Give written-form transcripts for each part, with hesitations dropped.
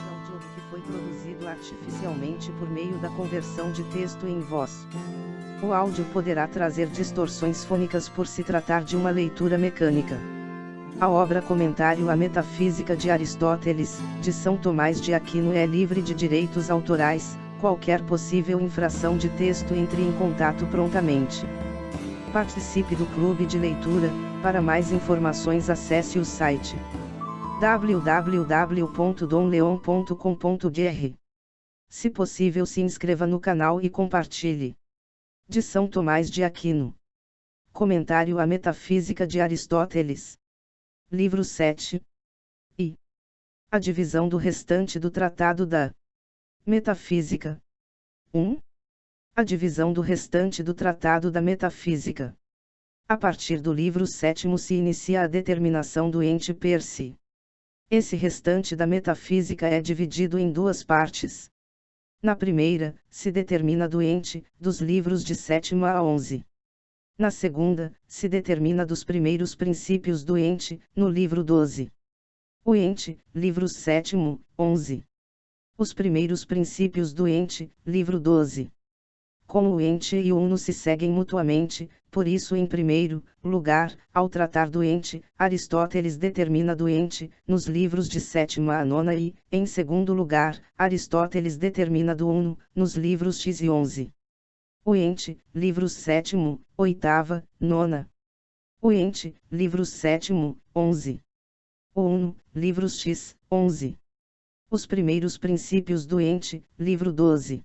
Audiobook que foi produzido artificialmente por meio da conversão de texto em voz. O áudio poderá trazer distorções fônicas por se tratar de uma leitura mecânica. A obra Comentário à Metafísica de Aristóteles, de São Tomás de Aquino é livre de direitos autorais. Qualquer possível infração de texto entre em contato prontamente. Participe do clube de leitura. Para mais informações acesse o site www.domleon.com.br. Se possível, se inscreva no canal e compartilhe. De São Tomás de Aquino. Comentário à Metafísica de Aristóteles. Livro 7. E a divisão do restante do Tratado da Metafísica. 1. A divisão do restante do Tratado da Metafísica. A partir do livro 7º se inicia a determinação do ente per si. Esse restante da metafísica é dividido em duas partes. Na primeira, se determina do ente, dos livros de 7º a 11. Na segunda, se determina dos primeiros princípios do ente, no livro 12. O ente, livro 7º, 11. Os primeiros princípios do ente, livro 12. Como o ente e o uno se seguem mutuamente, por isso em primeiro lugar, ao tratar do ente, Aristóteles determina do ente, nos livros de 7ª a 9ª e, em segundo lugar, Aristóteles determina do uno, nos livros X e 11. O ente, livro 7º, 8ª, 9ª. O ente, livro 7º, 11. O uno, livros X, 11. Os primeiros princípios do ente, livro 12.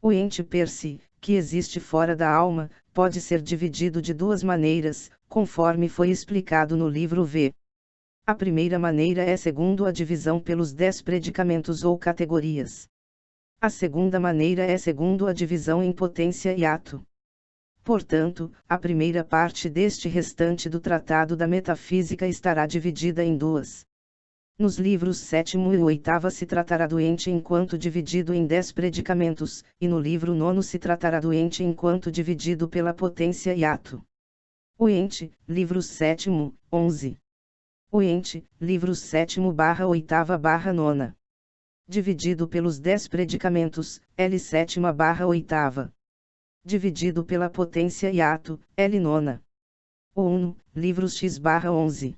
O ente per si, que existe fora da alma, pode ser dividido de duas maneiras, conforme foi explicado no livro V. A primeira maneira é segundo a divisão pelos 10 predicamentos ou categorias. A segunda maneira é segundo a divisão em potência e ato. Portanto, a primeira parte deste restante do Tratado da Metafísica estará dividida em duas. Nos livros 7º e 8º se tratará do ente enquanto dividido em 10 predicamentos, e no livro 9º se tratará do ente enquanto dividido pela potência e ato. O ente, livro 7º, 11. O ente, livro 7º/8ª/9. Dividido pelos 10 predicamentos, L 7ª/8ª. Dividido pela potência e ato, L 9ª. O uno, livros X/11.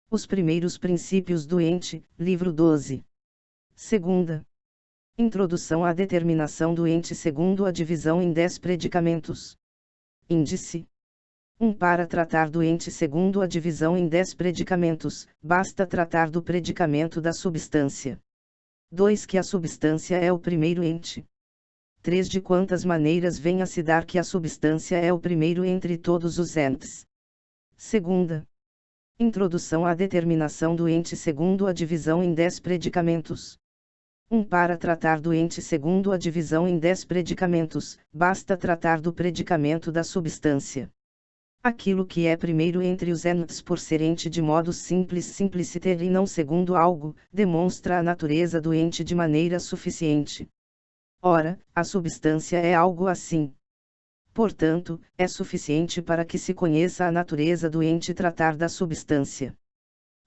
Os primeiros princípios do ente, livro 12. Segunda. Introdução à determinação do ente segundo a divisão em 10 predicamentos. Índice. 1. Para tratar do ente segundo a divisão em 10 predicamentos, basta tratar do predicamento da substância. 2. Que a substância é o primeiro ente. 3. De quantas maneiras vem a se dar que a substância é o primeiro entre todos os entes. Segunda. Introdução à determinação do ente segundo a divisão em 10 predicamentos. 1. Para tratar do ente segundo a divisão em 10 predicamentos, basta tratar do predicamento da substância. Aquilo que é primeiro entre os entes por ser ente de modo simples simpliciter e não segundo algo, demonstra a natureza do ente de maneira suficiente. Ora, a substância é algo assim. Portanto, é suficiente para que se conheça a natureza do ente tratar da substância.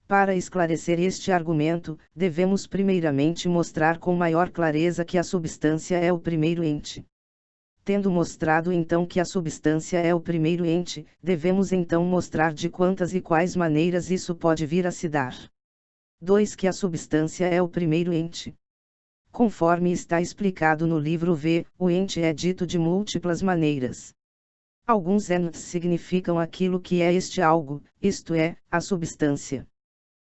Para esclarecer este argumento, devemos primeiramente mostrar com maior clareza que a substância é o primeiro ente. Tendo mostrado então que a substância é o primeiro ente, devemos então mostrar de quantas e quais maneiras isso pode vir a se dar. 2. Que a substância é o primeiro ente. Conforme está explicado no livro V, o ente é dito de múltiplas maneiras. Alguns entes significam aquilo que é este algo, isto é, a substância.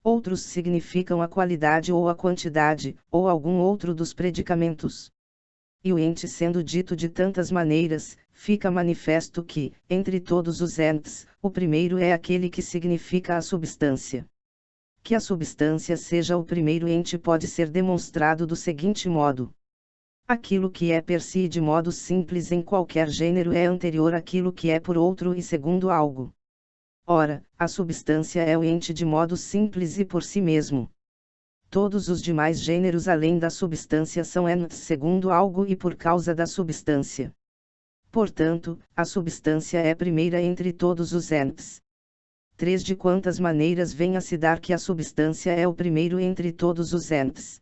Outros significam a qualidade ou a quantidade, ou algum outro dos predicamentos. E o ente sendo dito de tantas maneiras, fica manifesto que, entre todos os entes, o primeiro é aquele que significa a substância. Que a substância seja o primeiro ente pode ser demonstrado do seguinte modo. Aquilo que é per si de modo simples em qualquer gênero é anterior àquilo que é por outro e segundo algo. Ora, a substância é o ente de modo simples e por si mesmo. Todos os demais gêneros além da substância são entes segundo algo e por causa da substância. Portanto, a substância é primeira entre todos os entes. 3 De quantas maneiras vem a se dar que a substância é o primeiro entre todos os entes.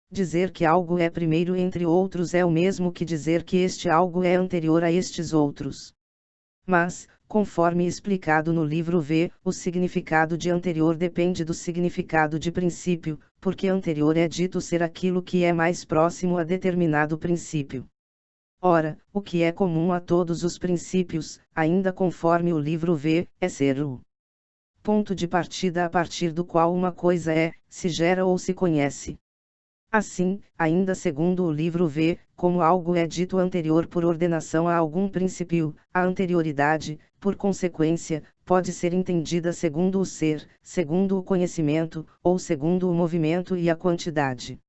Dizer que algo é primeiro entre outros é o mesmo que dizer que este algo é anterior a estes outros. Mas, conforme explicado no livro V, o significado de anterior depende do significado de princípio, porque anterior é dito ser aquilo que é mais próximo a determinado princípio. Ora, o que é comum a todos os princípios, ainda conforme o livro V, é ser o ponto de partida a partir do qual uma coisa é, se gera ou se conhece. Assim, ainda segundo o livro V, como algo é dito anterior por ordenação a algum princípio, a anterioridade, por consequência, pode ser entendida segundo o ser, segundo o conhecimento, ou segundo o movimento e a quantidade.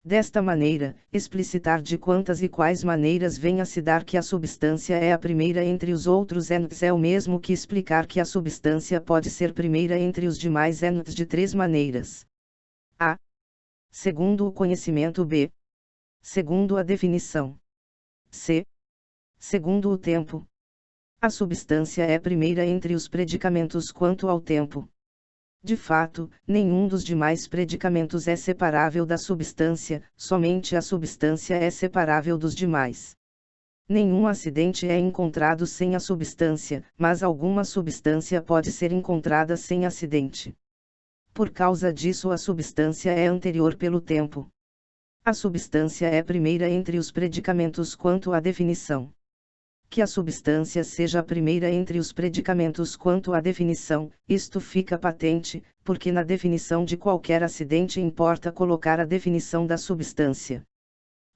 Desta maneira, explicitar de quantas e quais maneiras vem a se dar que a substância é a primeira entre os outros entes é o mesmo que explicar que a substância pode ser primeira entre os demais entes de 3 maneiras. A. Segundo o conhecimento. B. Segundo a definição. C. Segundo o tempo. A substância é primeira entre os predicamentos quanto ao tempo. De fato, nenhum dos demais predicamentos é separável da substância, somente a substância é separável dos demais. Nenhum acidente é encontrado sem a substância, mas alguma substância pode ser encontrada sem acidente. Por causa disso, a substância é anterior pelo tempo. A substância é primeira entre os predicamentos quanto à definição. Que a substância seja a primeira entre os predicamentos quanto à definição, isto fica patente, porque na definição de qualquer acidente importa colocar a definição da substância.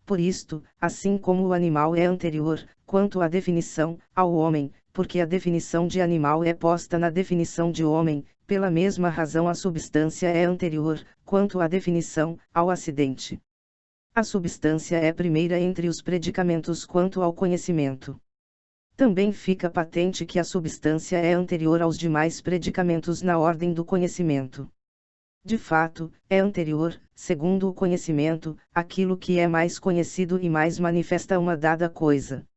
Por isto, assim como o animal é anterior, quanto à definição, ao homem, porque a definição de animal é posta na definição de homem, pela mesma razão a substância é anterior, quanto à definição, ao acidente. A substância é primeira entre os predicamentos quanto ao conhecimento. Também fica patente que a substância é anterior aos demais predicamentos na ordem do conhecimento. De fato, é anterior, segundo o conhecimento, àquilo que é mais conhecido e mais manifesta uma dada coisa.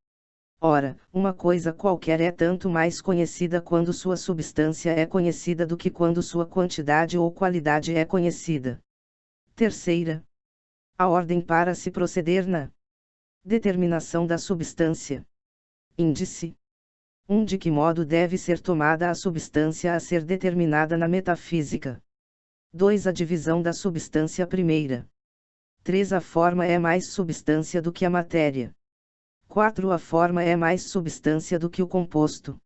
Ora, uma coisa qualquer é tanto mais conhecida quando sua substância é conhecida do que quando sua quantidade ou qualidade é conhecida. Terceira. A ordem para se proceder na determinação da substância. Índice 1. De que modo deve ser tomada a substância a ser determinada na metafísica. 2. A divisão da substância primeira. 3. A forma é mais substância do que a matéria. 4. A forma é mais substância do que o composto.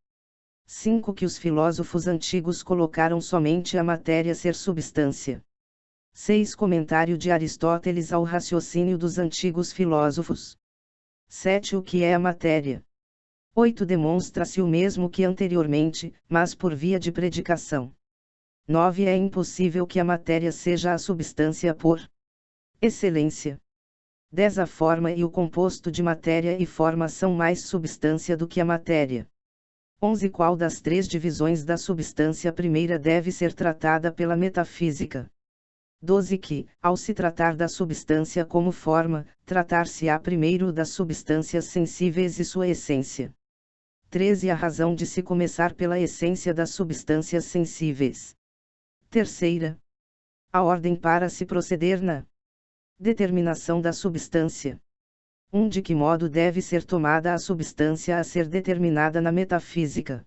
5. Que os filósofos antigos colocaram somente a matéria ser substância. 6. Comentário de Aristóteles ao raciocínio dos antigos filósofos. 7. O que é a matéria? 8. Demonstra-se o mesmo que anteriormente, mas por via de predicação. 9. É impossível que a matéria seja a substância por excelência. 10. A forma e o composto de matéria e forma são mais substância do que a matéria. 11. Qual das 3 divisões da substância primeira deve ser tratada pela metafísica? 12. Que, ao se tratar da substância como forma, tratar-se-á primeiro das substâncias sensíveis e sua essência. 13. A razão de se começar pela essência das substâncias sensíveis. Terceira. A ordem para se proceder na determinação da substância. 1. De que modo deve ser tomada a substância a ser determinada na metafísica?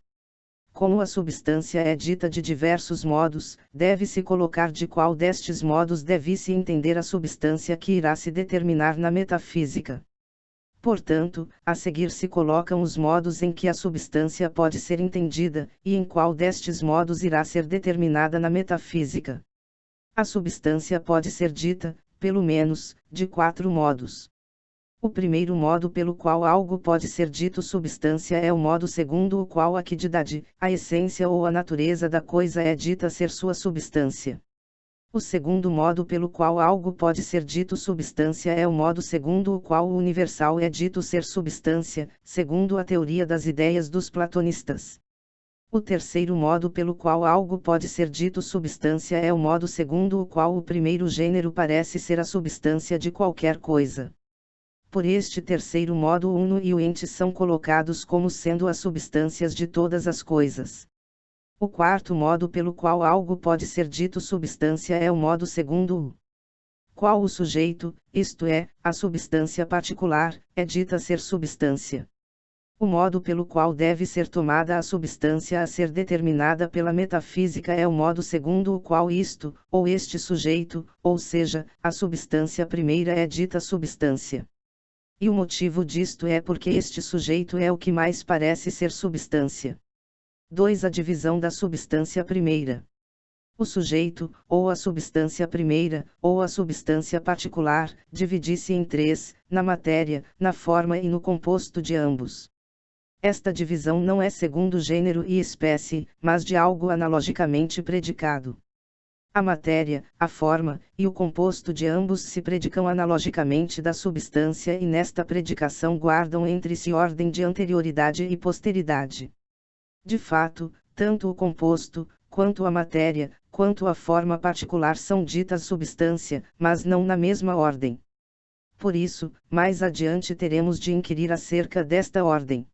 Como a substância é dita de diversos modos, deve-se colocar de qual destes modos deve-se entender a substância que irá se determinar na metafísica. Portanto, a seguir se colocam os modos em que a substância pode ser entendida, e em qual destes modos irá ser determinada na metafísica. A substância pode ser dita, pelo menos, de 4 modos. O primeiro modo pelo qual algo pode ser dito substância é o modo segundo o qual a quidade, a essência ou a natureza da coisa é dita ser sua substância. O segundo modo pelo qual algo pode ser dito substância é o modo segundo o qual o universal é dito ser substância, segundo a teoria das ideias dos platonistas. O terceiro modo pelo qual algo pode ser dito substância é o modo segundo o qual o primeiro gênero parece ser a substância de qualquer coisa. Por este terceiro modo o uno e o ente são colocados como sendo as substâncias de todas as coisas. O quarto modo pelo qual algo pode ser dito substância é o modo segundo o qual o sujeito, isto é, a substância particular, é dita ser substância. O modo pelo qual deve ser tomada a substância a ser determinada pela metafísica é o modo segundo o qual isto, ou este sujeito, ou seja, a substância primeira é dita substância. E o motivo disto é porque este sujeito é o que mais parece ser substância. 2. A divisão da substância primeira. O sujeito, ou a substância primeira, ou a substância particular, divide-se em três, na matéria, na forma e no composto de ambos. Esta divisão não é segundo gênero e espécie, mas de algo analogicamente predicado. A matéria, a forma, e o composto de ambos se predicam analogicamente da substância e nesta predicação guardam entre si ordem de anterioridade e posteridade. De fato, tanto o composto, quanto a matéria, quanto a forma particular são ditas substância, mas não na mesma ordem. Por isso, mais adiante teremos de inquirir acerca desta ordem.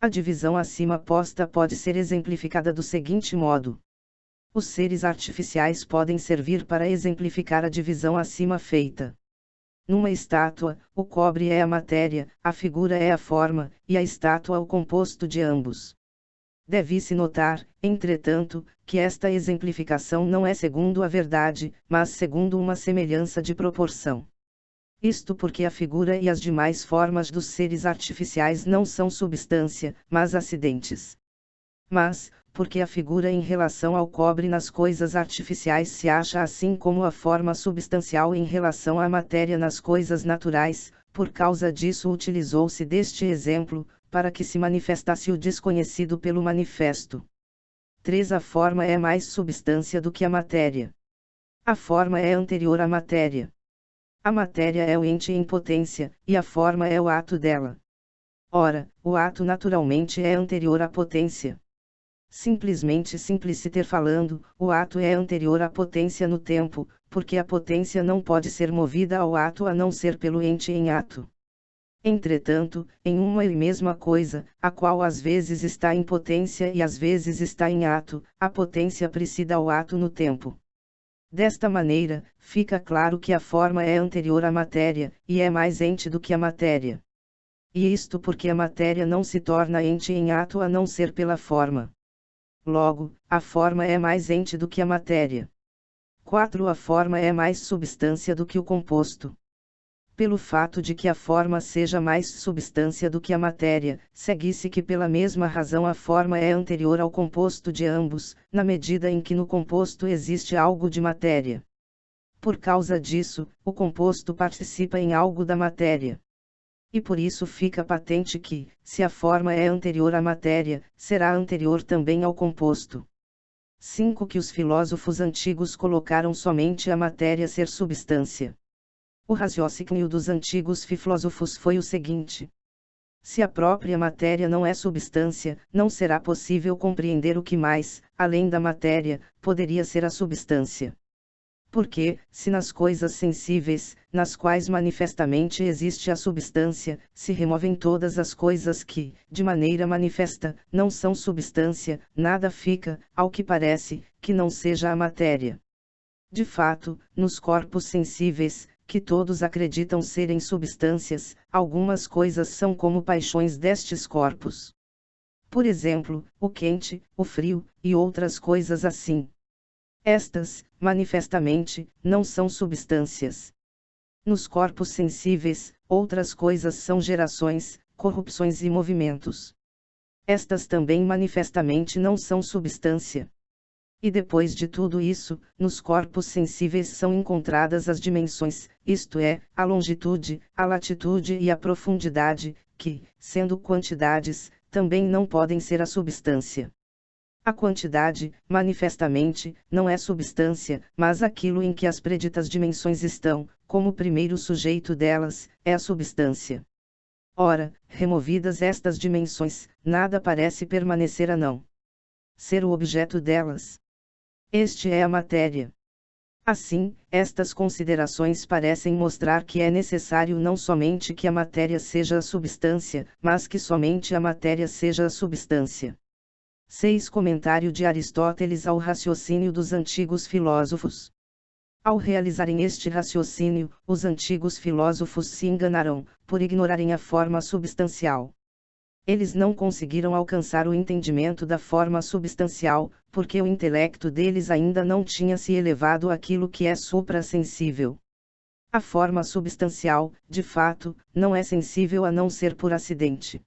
A divisão acima posta pode ser exemplificada do seguinte modo. Os seres artificiais podem servir para exemplificar a divisão acima feita. Numa estátua, o cobre é a matéria, a figura é a forma, e a estátua o composto de ambos. Deve-se notar, entretanto, que esta exemplificação não é segundo a verdade, mas segundo uma semelhança de proporção. Isto porque a figura e as demais formas dos seres artificiais não são substância, mas acidentes. Mas, porque a figura em relação ao cobre nas coisas artificiais se acha assim como a forma substancial em relação à matéria nas coisas naturais, por causa disso utilizou-se deste exemplo, para que se manifestasse o desconhecido pelo manifesto. 3. A forma é mais substância do que a matéria. A forma é anterior à matéria. A matéria é o ente em potência, e a forma é o ato dela. Ora, o ato naturalmente é anterior à potência. Simplesmente simpliciter falando, o ato é anterior à potência no tempo, porque a potência não pode ser movida ao ato a não ser pelo ente em ato. Entretanto, em uma e mesma coisa, a qual às vezes está em potência e às vezes está em ato, a potência precede ao ato no tempo. Desta maneira, fica claro que a forma é anterior à matéria, e é mais ente do que a matéria. E isto porque a matéria não se torna ente em ato a não ser pela forma. Logo, a forma é mais ente do que a matéria. 4. A forma é mais substância do que o composto. Pelo fato de que a forma seja mais substância do que a matéria, segue-se que pela mesma razão a forma é anterior ao composto de ambos, na medida em que no composto existe algo de matéria. Por causa disso, o composto participa em algo da matéria. E por isso fica patente que, se a forma é anterior à matéria, será anterior também ao composto. 5. Que os filósofos antigos colocaram somente a matéria ser substância. O raciocínio dos antigos filósofos foi o seguinte: se a própria matéria não é substância, não será possível compreender o que mais, além da matéria, poderia ser a substância. Porque, se nas coisas sensíveis, nas quais manifestamente existe a substância, se removem todas as coisas que, de maneira manifesta, não são substância, nada fica, ao que parece, que não seja a matéria. De fato, nos corpos sensíveis, que todos acreditam serem substâncias, algumas coisas são como paixões destes corpos. Por exemplo, o quente, o frio, e outras coisas assim. Estas, manifestamente, não são substâncias. Nos corpos sensíveis, outras coisas são gerações, corrupções e movimentos. Estas também manifestamente não são substância. E depois de tudo isso, nos corpos sensíveis são encontradas as dimensões, isto é, a longitude, a latitude e a profundidade, que, sendo quantidades, também não podem ser a substância. A quantidade, manifestamente, não é substância, mas aquilo em que as preditas dimensões estão, como primeiro sujeito delas, é a substância. Ora, removidas estas dimensões, nada parece permanecer a não ser o objeto delas. Este é a matéria. Assim, estas considerações parecem mostrar que é necessário não somente que a matéria seja a substância, mas que somente a matéria seja a substância. 6. Comentário de Aristóteles ao raciocínio dos antigos filósofos. Ao realizarem este raciocínio, os antigos filósofos se enganaram, por ignorarem a forma substancial. Eles não conseguiram alcançar o entendimento da forma substancial, porque o intelecto deles ainda não tinha se elevado àquilo que é suprassensível. A forma substancial, de fato, não é sensível a não ser por acidente.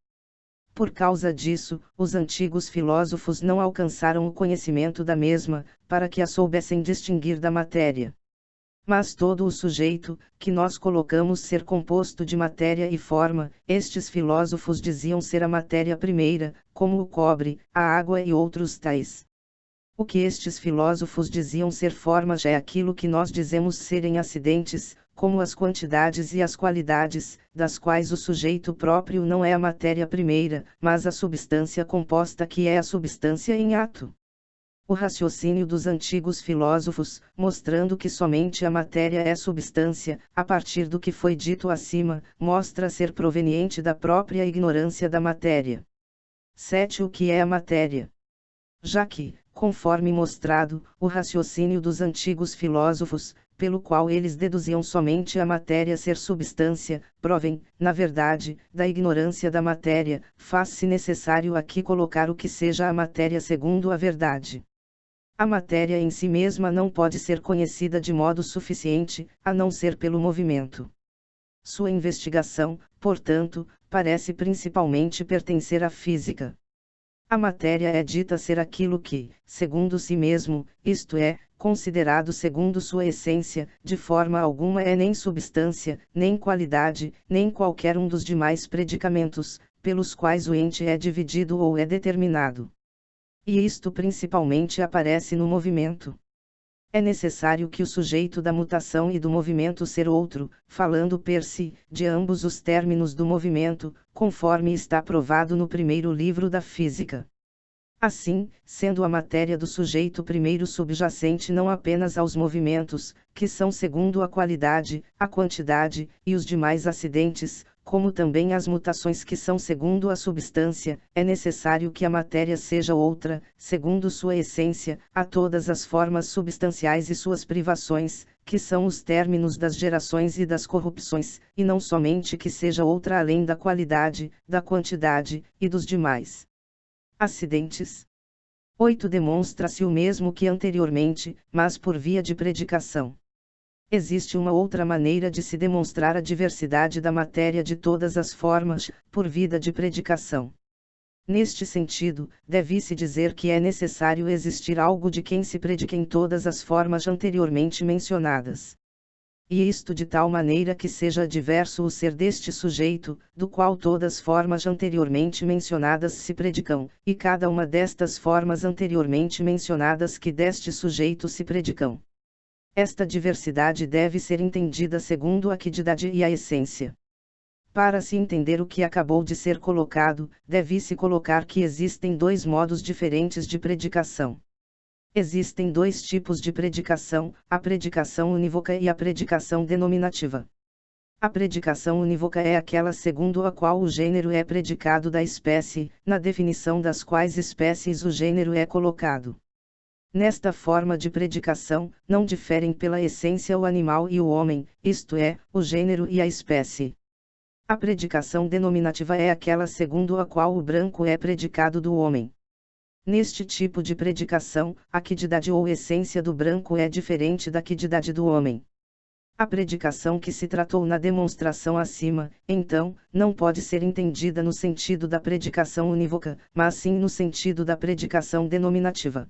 Por causa disso, os antigos filósofos não alcançaram o conhecimento da mesma, para que a soubessem distinguir da matéria. Mas todo o sujeito, que nós colocamos ser composto de matéria e forma, estes filósofos diziam ser a matéria primeira, como o cobre, a água e outros tais. O que estes filósofos diziam ser forma já é aquilo que nós dizemos serem acidentes, como as quantidades e as qualidades, das quais o sujeito próprio não é a matéria primeira, mas a substância composta que é a substância em ato. O raciocínio dos antigos filósofos, mostrando que somente a matéria é substância, a partir do que foi dito acima, mostra ser proveniente da própria ignorância da matéria. 7. O que é a matéria? Já que, conforme mostrado, o raciocínio dos antigos filósofos, pelo qual eles deduziam somente a matéria ser substância, provém, na verdade, da ignorância da matéria, faz-se necessário aqui colocar o que seja a matéria segundo a verdade. A matéria em si mesma não pode ser conhecida de modo suficiente, a não ser pelo movimento. Sua investigação, portanto, parece principalmente pertencer à física. A matéria é dita ser aquilo que, segundo si mesmo, isto é, considerado segundo sua essência, de forma alguma é nem substância, nem qualidade, nem qualquer um dos demais predicamentos, pelos quais o ente é dividido ou é determinado. E isto principalmente aparece no movimento. É necessário que o sujeito da mutação e do movimento ser outro, falando per si, de ambos os términos do movimento, conforme está provado no primeiro livro da Física. Assim, sendo a matéria do sujeito primeiro subjacente não apenas aos movimentos, que são segundo a qualidade, a quantidade, e os demais acidentes, como também as mutações que são segundo a substância, é necessário que a matéria seja outra, segundo sua essência, a todas as formas substanciais e suas privações, que são os términos das gerações e das corrupções, e não somente que seja outra além da qualidade, da quantidade, e dos demais acidentes. 8. Demonstra-se o mesmo que anteriormente, mas por via de predicação. Existe uma outra maneira de se demonstrar a diversidade da matéria de todas as formas, por via de predicação. Neste sentido, deve-se dizer que é necessário existir algo de quem se predique em todas as formas anteriormente mencionadas. E isto de tal maneira que seja diverso o ser deste sujeito, do qual todas as formas anteriormente mencionadas se predicam, e cada uma destas formas anteriormente mencionadas que deste sujeito se predicam. Esta diversidade deve ser entendida segundo a quidade e a essência. Para se entender o que acabou de ser colocado, deve-se colocar que existem dois modos diferentes de predicação. Existem dois tipos de predicação, a predicação unívoca e a predicação denominativa. A predicação unívoca é aquela segundo a qual o gênero é predicado da espécie, na definição das quais espécies o gênero é colocado. Nesta forma de predicação, não diferem pela essência o animal e o homem, isto é, o gênero e a espécie. A predicação denominativa é aquela segundo a qual o branco é predicado do homem. Neste tipo de predicação, a quidade ou essência do branco é diferente da quidade do homem. A predicação que se tratou na demonstração acima, então, não pode ser entendida no sentido da predicação unívoca, mas sim no sentido da predicação denominativa.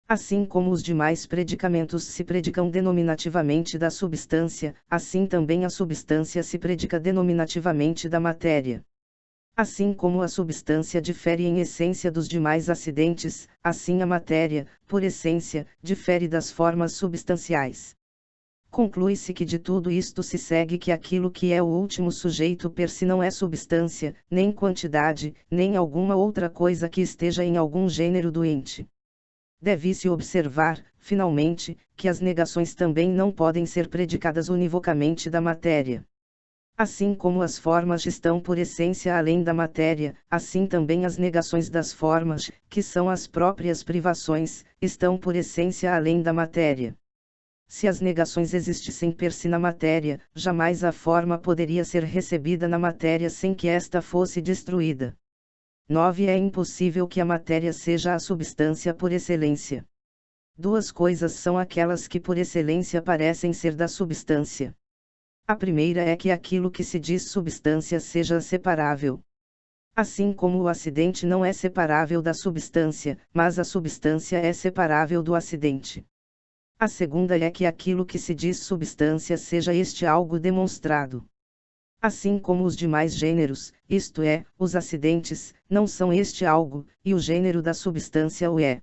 Assim como os demais predicamentos se predicam denominativamente da substância, assim também a substância se predica denominativamente da matéria. Assim como a substância difere em essência dos demais acidentes, assim a matéria, por essência, difere das formas substanciais. Conclui-se que de tudo isto se segue que aquilo que é o último sujeito per si não é substância, nem quantidade, nem alguma outra coisa que esteja em algum gênero doente. Deve-se observar, finalmente, que as negações também não podem ser predicadas univocamente da matéria. Assim como as formas estão por essência além da matéria, assim também as negações das formas, que são as próprias privações, estão por essência além da matéria. Se as negações existissem per si na matéria, jamais a forma poderia ser recebida na matéria sem que esta fosse destruída. 9. É impossível que a matéria seja a substância por excelência. Duas coisas são aquelas que por excelência parecem ser da substância. A primeira é que aquilo que se diz substância seja separável. Assim como o acidente não é separável da substância, mas a substância é separável do acidente. A segunda é que aquilo que se diz substância seja este algo demonstrado. Assim como os demais gêneros, isto é, os acidentes, não são este algo, e o gênero da substância o é.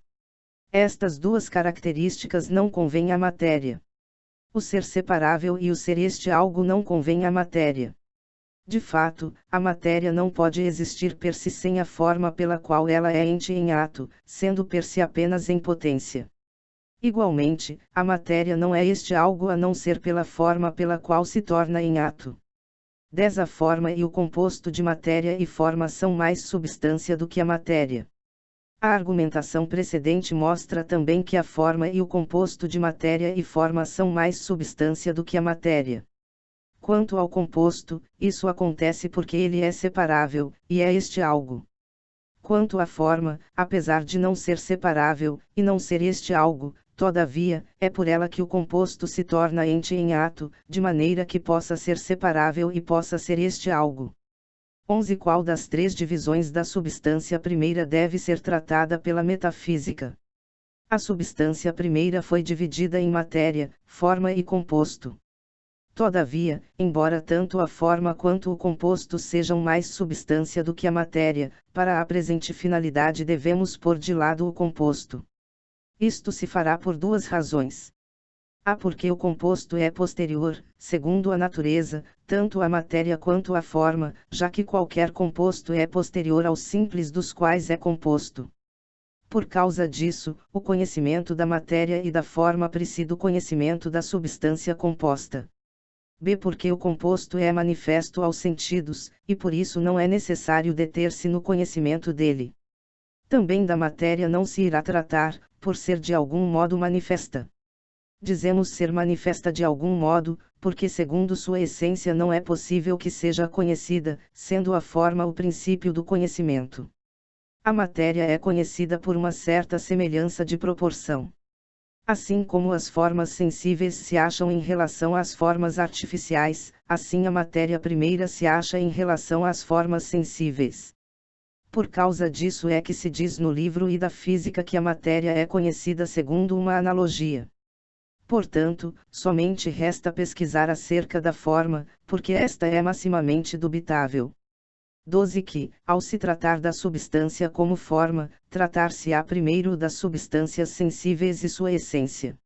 Estas duas características não convêm à matéria. O ser separável e o ser este algo não convém à matéria. De fato, a matéria não pode existir per si sem a forma pela qual ela é ente em ato, sendo per si apenas em potência. Igualmente, a matéria não é este algo a não ser pela forma pela qual se torna em ato. 10. A forma e o composto de matéria e forma são mais substância do que a matéria. A argumentação precedente mostra também que a forma e o composto de matéria e forma são mais substância do que a matéria. Quanto ao composto, isso acontece porque ele é separável, e é este algo. Quanto à forma, apesar de não ser separável, e não ser este algo, todavia, é por ela que o composto se torna ente em ato, de maneira que possa ser separável e possa ser este algo. 11. Qual das três divisões da substância primeira deve ser tratada pela metafísica? A substância primeira foi dividida em matéria, forma e composto. Todavia, embora tanto a forma quanto o composto sejam mais substância do que a matéria, para a presente finalidade devemos pôr de lado o composto. Isto se fará por duas razões. A porque o composto é posterior, segundo a natureza, tanto à matéria quanto à forma, já que qualquer composto é posterior aos simples dos quais é composto. Por causa disso, o conhecimento da matéria e da forma precede o conhecimento da substância composta. B. Porque o composto é manifesto aos sentidos, e por isso não é necessário deter-se no conhecimento dele. Também da matéria não se irá tratar, por ser de algum modo manifesta. Dizemos ser manifesta de algum modo, porque segundo sua essência não é possível que seja conhecida, sendo a forma o princípio do conhecimento. A matéria é conhecida por uma certa semelhança de proporção. Assim como as formas sensíveis se acham em relação às formas artificiais, assim a matéria primeira se acha em relação às formas sensíveis. Por causa disso é que se diz no livro I da Física que a matéria é conhecida segundo uma analogia. Portanto, somente resta pesquisar acerca da forma, porque esta é maximamente dubitável. 12. Que, ao se tratar da substância como forma, tratar-se-á primeiro das substâncias sensíveis e sua essência.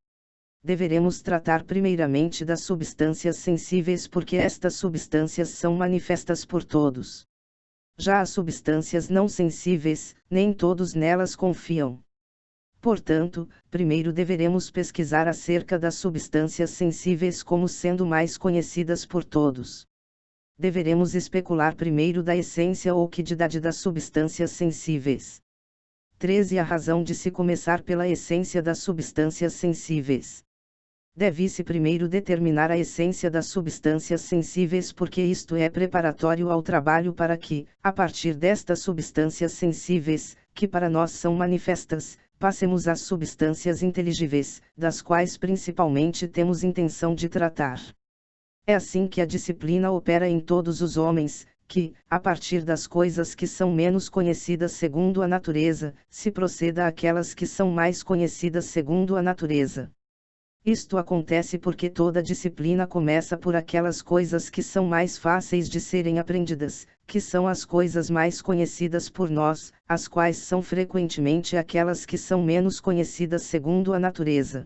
Deveremos tratar primeiramente das substâncias sensíveis porque estas substâncias são manifestas por todos. Já as substâncias não sensíveis, nem todos nelas confiam. Portanto, primeiro deveremos pesquisar acerca das substâncias sensíveis como sendo mais conhecidas por todos. Deveremos especular primeiro da essência ou quidade das substâncias sensíveis. 13. A razão de se começar pela essência das substâncias sensíveis. Deve-se primeiro determinar a essência das substâncias sensíveis porque isto é preparatório ao trabalho para que, a partir destas substâncias sensíveis, que para nós são manifestas, passemos às substâncias inteligíveis, das quais principalmente temos intenção de tratar. É assim que a disciplina opera em todos os homens, que, a partir das coisas que são menos conhecidas segundo a natureza, se proceda àquelas que são mais conhecidas segundo a natureza. Isto acontece porque toda disciplina começa por aquelas coisas que são mais fáceis de serem aprendidas, que são as coisas mais conhecidas por nós, as quais são frequentemente aquelas que são menos conhecidas segundo a natureza.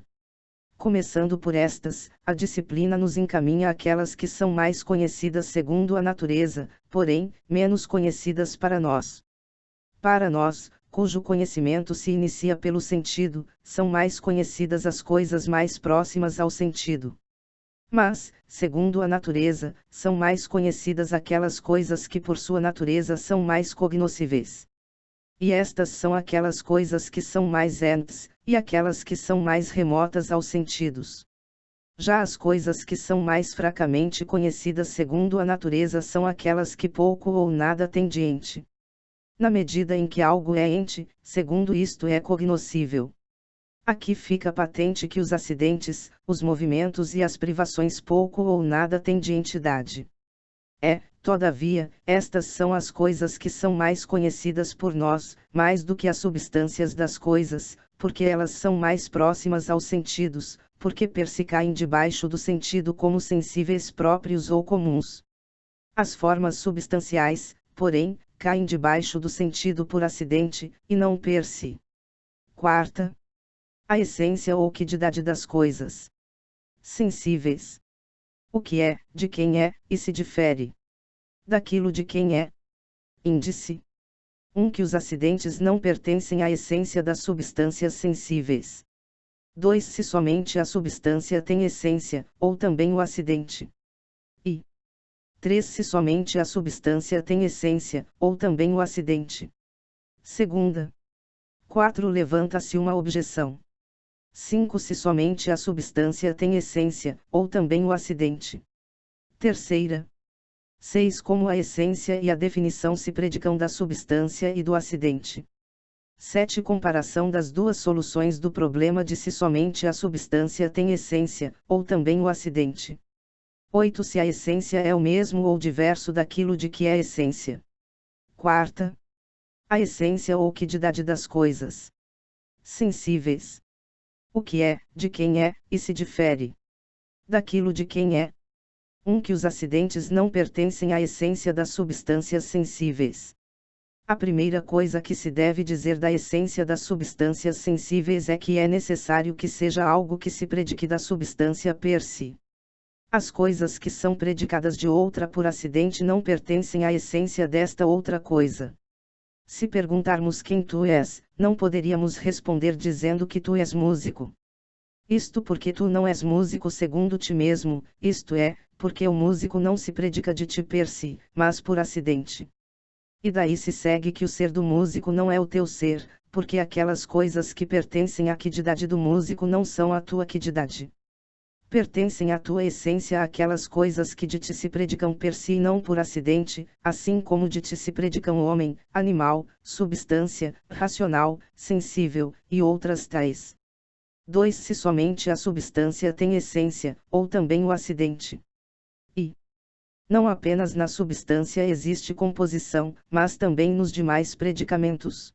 Começando por estas, a disciplina nos encaminha àquelas que são mais conhecidas segundo a natureza, porém, menos conhecidas para nós. Para nós, cujo conhecimento se inicia pelo sentido, são mais conhecidas as coisas mais próximas ao sentido. Mas, segundo a natureza, são mais conhecidas aquelas coisas que por sua natureza são mais cognoscíveis. E estas são aquelas coisas que são mais entes, e aquelas que são mais remotas aos sentidos. Já as coisas que são mais fracamente conhecidas segundo a natureza são aquelas que pouco ou nada têm de ente. Na medida em que algo é ente, segundo isto é cognoscível. Aqui fica patente que os acidentes, os movimentos e as privações pouco ou nada têm de entidade. Todavia, estas são as coisas que são mais conhecidas por nós, mais do que as substâncias das coisas, porque elas são mais próximas aos sentidos, porque per se caem debaixo do sentido como sensíveis próprios ou comuns. As formas substanciais, porém, caem debaixo do sentido por acidente, e não per se. Quarta. A essência ou quidade das coisas sensíveis. O que é, de quem é, e se difere daquilo de quem é. Índice. Que os acidentes não pertencem à essência das substâncias sensíveis. 2. Se somente a substância tem essência, ou também o acidente. E 3. Se somente a substância tem essência, ou também o acidente. Segunda. 4. Levanta-se uma objeção. 5. Se somente a substância tem essência, ou também o acidente. Terceira. 6. Como a essência e a definição se predicam da substância e do acidente. 7. Comparação das duas soluções do problema de se somente a substância tem essência, ou também o acidente. 8. Se a essência é o mesmo ou diverso daquilo de que é essência. Quarta. A essência ou quidade das coisas sensíveis. O que é, de quem é, e se difere daquilo de quem é. Que os acidentes não pertencem à essência das substâncias sensíveis. A primeira coisa que se deve dizer da essência das substâncias sensíveis é que é necessário que seja algo que se predique da substância per si. As coisas que são predicadas de outra por acidente não pertencem à essência desta outra coisa. Se perguntarmos quem tu és, não poderíamos responder dizendo que tu és músico. Isto porque tu não és músico segundo ti mesmo, isto é, porque o músico não se predica de ti per si, mas por acidente. E daí se segue que o ser do músico não é o teu ser, porque aquelas coisas que pertencem à quidade do músico não são a tua quidade. Pertencem à tua essência aquelas coisas que de ti se predicam per si e não por acidente, assim como de ti se predicam homem, animal, substância, racional, sensível, e outras tais. 2. Se somente a substância tem essência, ou também o acidente. E não apenas na substância existe composição, mas também nos demais predicamentos.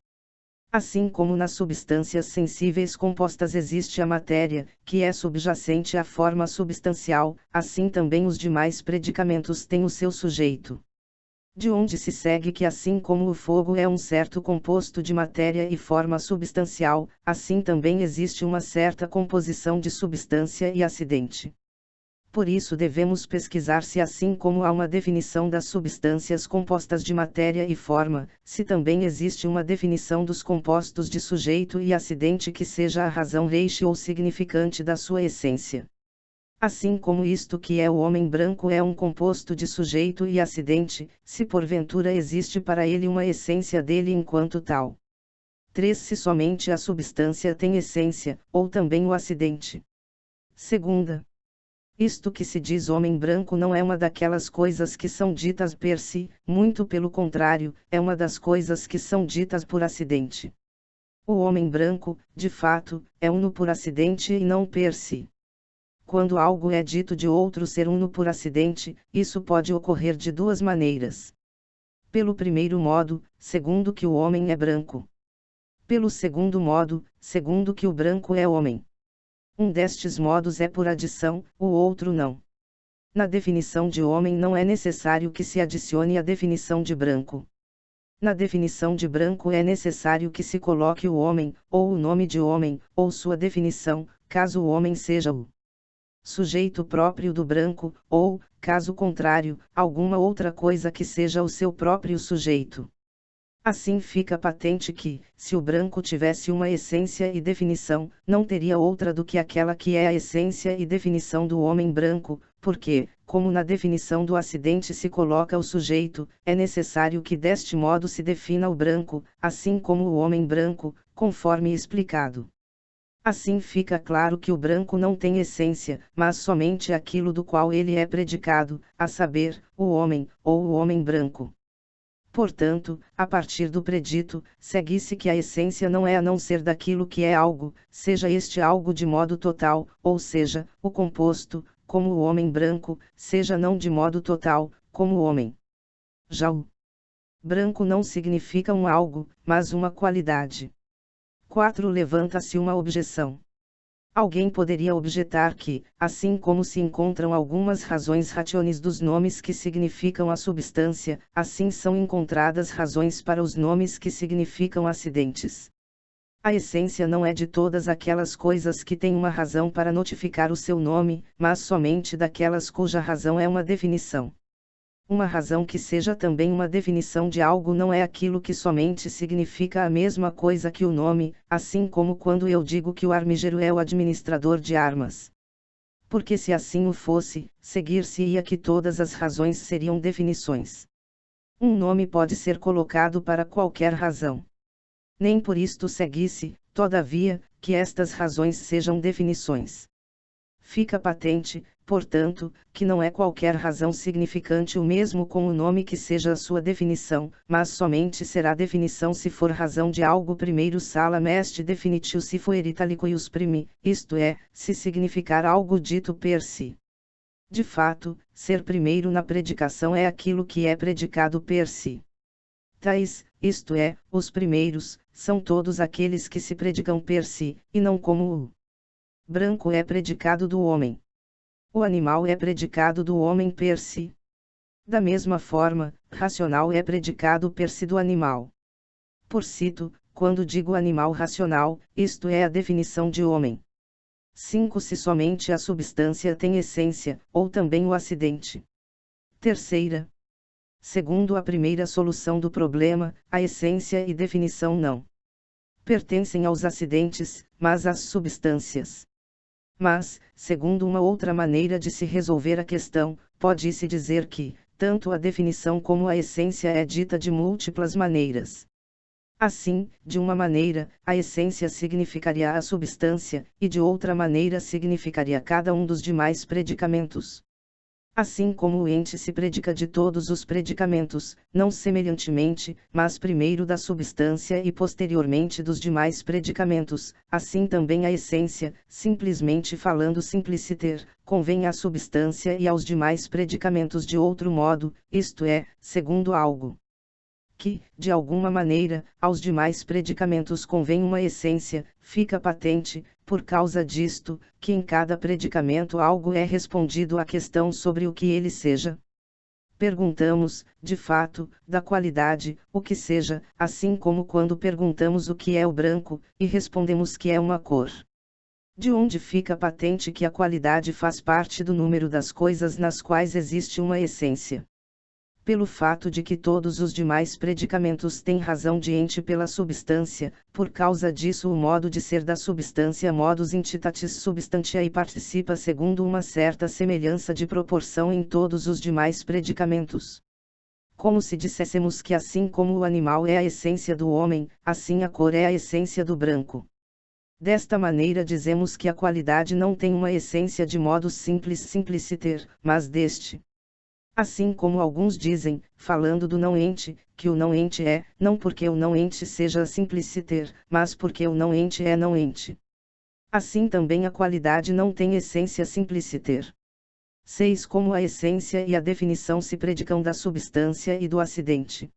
Assim como nas substâncias sensíveis compostas existe a matéria, que é subjacente à forma substancial, assim também os demais predicamentos têm o seu sujeito. De onde se segue que assim como o fogo é um certo composto de matéria e forma substancial, assim também existe uma certa composição de substância e acidente. Por isso devemos pesquisar se assim como há uma definição das substâncias compostas de matéria e forma, se também existe uma definição dos compostos de sujeito e acidente que seja a razão reixe ou significante da sua essência. Assim como isto que é o homem branco é um composto de sujeito e acidente, se porventura existe para ele uma essência dele enquanto tal. 3. Se somente a substância tem essência, ou também o acidente. Segunda. Isto que se diz homem branco não é uma daquelas coisas que são ditas per si, muito pelo contrário, é uma das coisas que são ditas por acidente. O homem branco, de fato, é uno por acidente e não per si. Quando algo é dito de outro ser uno por acidente, isso pode ocorrer de duas maneiras. Pelo primeiro modo, segundo que o homem é branco. Pelo segundo modo, segundo que o branco é homem. Um destes modos é por adição, o outro não. Na definição de homem não é necessário que se adicione a definição de branco. Na definição de branco é necessário que se coloque o homem, ou o nome de homem, ou sua definição, caso o homem seja o sujeito próprio do branco, ou, caso contrário, alguma outra coisa que seja o seu próprio sujeito. Assim fica patente que, se o branco tivesse uma essência e definição, não teria outra do que aquela que é a essência e definição do homem branco, porque, como na definição do acidente se coloca o sujeito, é necessário que deste modo se defina o branco, assim como o homem branco, conforme explicado. Assim fica claro que o branco não tem essência, mas somente aquilo do qual ele é predicado, a saber, o homem, ou o homem branco. Portanto, a partir do predito, segue-se que a essência não é a não ser daquilo que é algo, seja este algo de modo total, ou seja, o composto, como o homem branco, seja não de modo total, como o homem. Já o branco não significa um algo, mas uma qualidade. 4. Levanta-se uma objeção. Alguém poderia objetar que, assim como se encontram algumas razões racionais dos nomes que significam a substância, assim são encontradas razões para os nomes que significam acidentes. A essência não é de todas aquelas coisas que têm uma razão para notificar o seu nome, mas somente daquelas cuja razão é uma definição. Uma razão que seja também uma definição de algo não é aquilo que somente significa a mesma coisa que o nome, assim como quando eu digo que o armígero é o administrador de armas. Porque se assim o fosse, seguir-se-ia que todas as razões seriam definições. Um nome pode ser colocado para qualquer razão. Nem por isto segue-se, todavia, que estas razões sejam definições. Fica patente, portanto, que não é qualquer razão significante o mesmo com o nome que seja a sua definição, mas somente será definição se for razão de algo primeiro salam est definitio se for italicoius primi, isto é, se significar algo dito per si. De fato, ser primeiro na predicação é aquilo que é predicado per si. Tais, isto é, os primeiros, são todos aqueles que se predicam per si, e não como o branco é predicado do homem. O animal é predicado do homem per si. Da mesma forma, racional é predicado per si do animal. Por cito, quando digo animal racional, isto é a definição de homem. 5. Se somente a substância tem essência, ou também o acidente. Terceira. Segundo a primeira solução do problema, a essência e definição não pertencem aos acidentes, mas às substâncias. Mas, segundo uma outra maneira de se resolver a questão, pode-se dizer que, tanto a definição como a essência é dita de múltiplas maneiras. Assim, de uma maneira, a essência significaria a substância, e de outra maneira significaria cada um dos demais predicamentos. Assim como o ente se predica de todos os predicamentos, não semelhantemente, mas primeiro da substância e posteriormente dos demais predicamentos, assim também a essência, simplesmente falando simpliciter, convém à substância e aos demais predicamentos de outro modo, isto é, segundo algo que, de alguma maneira, aos demais predicamentos convém uma essência, fica patente, por causa disto, que em cada predicamento algo é respondido à questão sobre o que ele seja. Perguntamos, de fato, da qualidade, o que seja, assim como quando perguntamos o que é o branco, e respondemos que é uma cor. De onde fica patente que a qualidade faz parte do número das coisas nas quais existe uma essência. Pelo fato de que todos os demais predicamentos têm razão de ente pela substância, por causa disso o modo de ser da substância modus intitatis substantia e participa segundo uma certa semelhança de proporção em todos os demais predicamentos. Como se disséssemos que assim como o animal é a essência do homem, assim a cor é a essência do branco. Desta maneira dizemos que a qualidade não tem uma essência de modo simples simpliciter, mas deste. Assim como alguns dizem, falando do não-ente, que o não-ente é, não porque o não-ente seja simpliciter, mas porque o não-ente é não-ente. Assim também a qualidade não tem essência simpliciter. 6. Como a essência e a definição se predicam da substância e do acidente.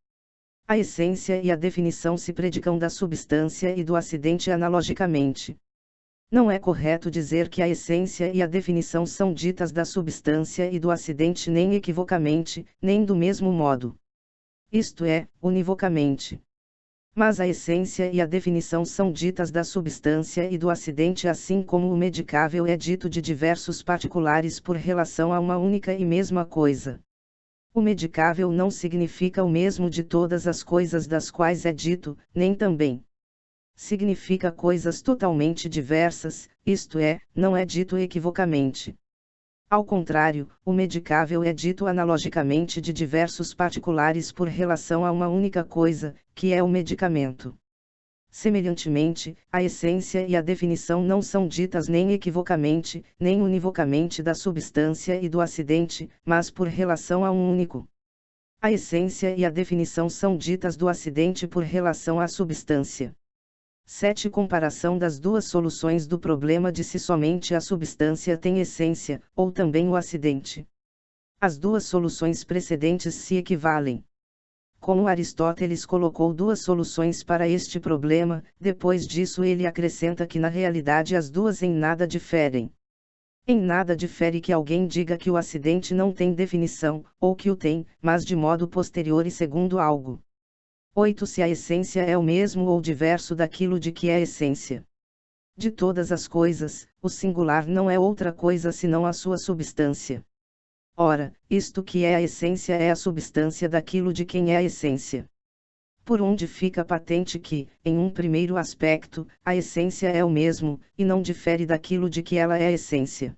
A essência e a definição se predicam da substância e do acidente analogicamente. Não é correto dizer que a essência e a definição são ditas da substância e do acidente nem equivocamente, nem do mesmo modo. Isto é, univocamente. Mas a essência e a definição são ditas da substância e do acidente assim como o medicável é dito de diversos particulares por relação a uma única e mesma coisa. O medicável não significa o mesmo de todas as coisas das quais é dito, nem também significa coisas totalmente diversas, isto é, não é dito equivocamente. Ao contrário, o medicável é dito analogicamente de diversos particulares por relação a uma única coisa, que é o medicamento. Semelhantemente, a essência e a definição não são ditas nem equivocamente, nem univocamente da substância e do acidente, mas por relação a um único. A essência e a definição são ditas do acidente por relação à substância. 7. Comparação das duas soluções do problema de se somente a substância tem essência, ou também o acidente. As duas soluções precedentes se equivalem. Como Aristóteles colocou duas soluções para este problema, depois disso ele acrescenta que na realidade as duas em nada diferem. Em nada difere que alguém diga que o acidente não tem definição, ou que o tem, mas de modo posterior e segundo algo. 8. Se a essência é o mesmo ou diverso daquilo de que é essência. De todas as coisas, o singular não é outra coisa senão a sua substância. Ora, isto que é a essência é a substância daquilo de quem é a essência. Por onde fica patente que, em um primeiro aspecto, a essência é o mesmo, e não difere daquilo de que ela é a essência.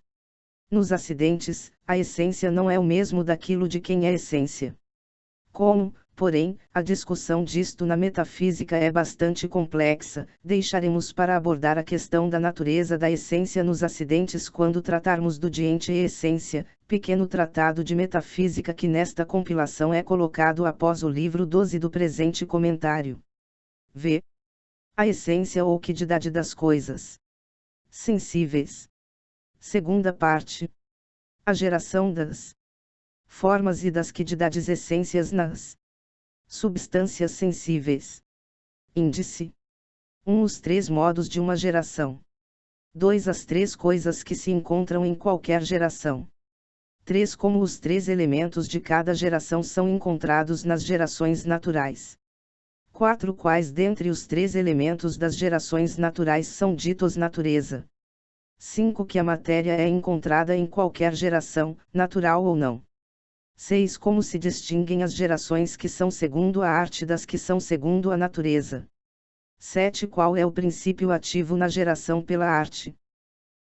Nos acidentes, a essência não é o mesmo daquilo de quem é essência. Como, porém, a discussão disto na metafísica é bastante complexa, deixaremos para abordar a questão da natureza da essência nos acidentes quando tratarmos do Diente e Essência, pequeno tratado de metafísica que nesta compilação é colocado após o livro 12 do presente comentário. V. A essência ou quidade das coisas sensíveis. Segunda parte. A geração das formas e das quidades essências nas substâncias sensíveis. Índice 1. Os três modos de uma geração. 2. As três coisas que se encontram em qualquer geração. 3. Como os três elementos de cada geração são encontrados nas gerações naturais. 4. Quais dentre os três elementos das gerações naturais são ditos natureza. 5. Que a matéria é encontrada em qualquer geração, natural ou não. 6. Como se distinguem as gerações que são segundo a arte das que são segundo a natureza. 7. Qual é o princípio ativo na geração pela arte.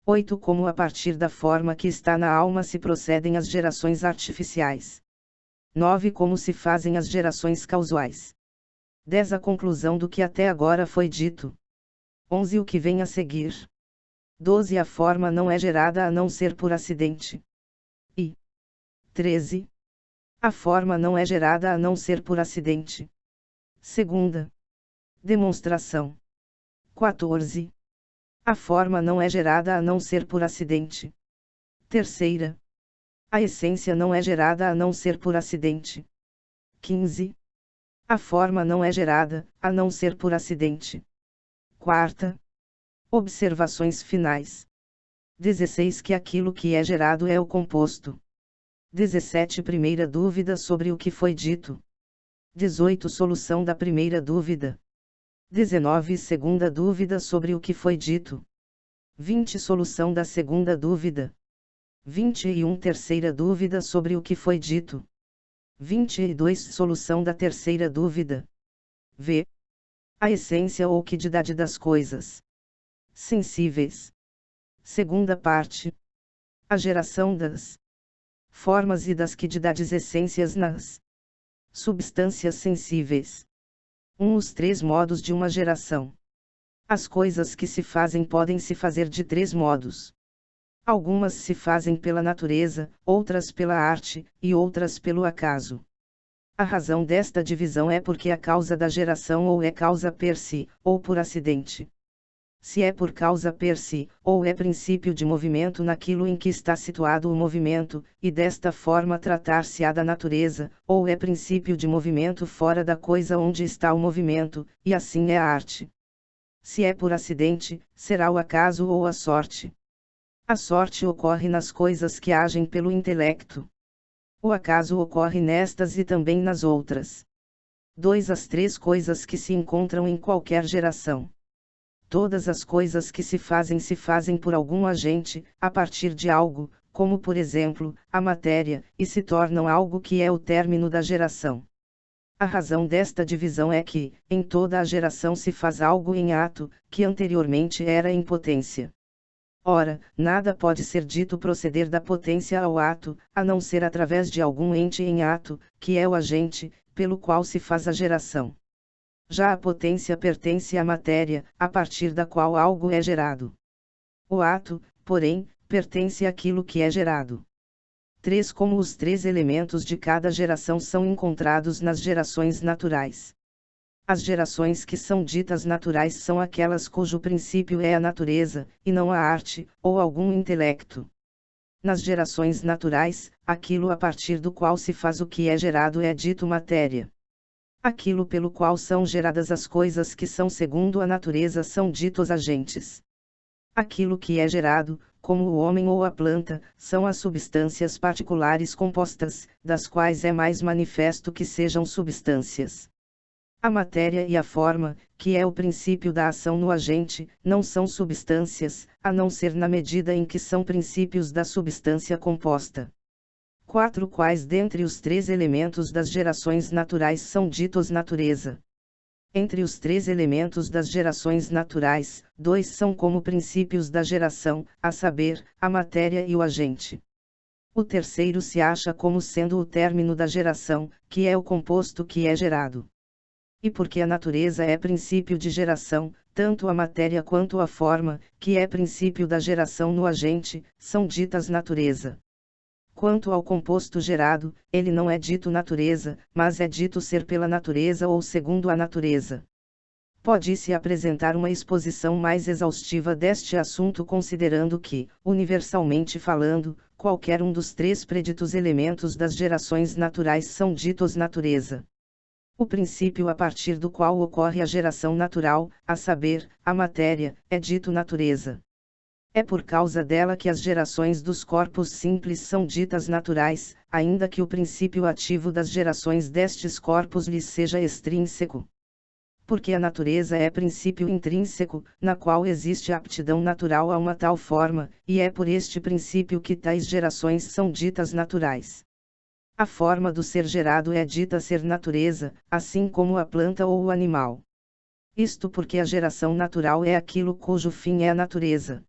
8. Como a partir da forma que está na alma se procedem as gerações artificiais. 9. Como se fazem as gerações causais. 10. A conclusão do que até agora foi dito. 11. O que vem a seguir. 12. A forma não é gerada a não ser por acidente. E 13. A forma não é gerada a não ser por acidente. Segunda demonstração. 14. A forma não é gerada a não ser por acidente. Terceira. A essência não é gerada a não ser por acidente. 15. A forma não é gerada, a não ser por acidente. Quarta. Observações finais. 16. Que aquilo que é gerado é o composto. 17. Primeira dúvida sobre o que foi dito. 18. Solução da primeira dúvida. 19. Segunda dúvida sobre o que foi dito. 20. Solução da segunda dúvida. 21. Terceira dúvida sobre o que foi dito. 22. Solução da terceira dúvida. V. A essência ou quidade das coisas sensíveis. Segunda parte. A geração das formas e das quidades essências nas substâncias sensíveis. 1. Os três modos de uma geração. As coisas que se fazem podem se fazer de três modos. Algumas se fazem pela natureza, outras pela arte, e outras pelo acaso. A razão desta divisão é porque a causa da geração ou é causa per se, ou por acidente. Se é por causa per se, ou é princípio de movimento naquilo em que está situado o movimento, e desta forma tratar-se-á da natureza, ou é princípio de movimento fora da coisa onde está o movimento, e assim é a arte. Se é por acidente, será o acaso ou a sorte. A sorte ocorre nas coisas que agem pelo intelecto. O acaso ocorre nestas e também nas outras. 2. As três coisas que se encontram em qualquer geração. Todas as coisas que se fazem por algum agente, a partir de algo, como por exemplo, a matéria, e se tornam algo que é o término da geração. A razão desta divisão é que, em toda a geração se faz algo em ato, que anteriormente era em potência. Ora, nada pode ser dito proceder da potência ao ato, a não ser através de algum ente em ato, que é o agente, pelo qual se faz a geração. Já a potência pertence à matéria, a partir da qual algo é gerado. O ato, porém, pertence àquilo que é gerado. 3. Como os três elementos de cada geração são encontrados nas gerações naturais. As gerações que são ditas naturais são aquelas cujo princípio é a natureza, e não a arte, ou algum intelecto. Nas gerações naturais, aquilo a partir do qual se faz o que é gerado é dito matéria. Aquilo pelo qual são geradas as coisas que são segundo a natureza são ditos agentes. Aquilo que é gerado, como o homem ou a planta, são as substâncias particulares compostas, das quais é mais manifesto que sejam substâncias. A matéria e a forma, que é o princípio da ação no agente, não são substâncias, a não ser na medida em que são princípios da substância composta. 4. Quais dentre os três elementos das gerações naturais são ditos natureza? Entre os três elementos das gerações naturais, 2 são como princípios da geração, a saber, a matéria e o agente. O terceiro se acha como sendo o término da geração, que é o composto que é gerado. E porque a natureza é princípio de geração, tanto a matéria quanto a forma, que é princípio da geração no agente, são ditas natureza. Quanto ao composto gerado, ele não é dito natureza, mas é dito ser pela natureza ou segundo a natureza. Pode-se apresentar uma exposição mais exaustiva deste assunto considerando que, universalmente falando, qualquer um dos três preditos elementos das gerações naturais são ditos natureza. O princípio a partir do qual ocorre a geração natural, a saber, a matéria, é dito natureza. É por causa dela que as gerações dos corpos simples são ditas naturais, ainda que o princípio ativo das gerações destes corpos lhes seja extrínseco. Porque a natureza é princípio intrínseco, na qual existe aptidão natural a uma tal forma, e é por este princípio que tais gerações são ditas naturais. A forma do ser gerado é dita ser natureza, assim como a planta ou o animal. Isto porque a geração natural é aquilo cujo fim é a natureza.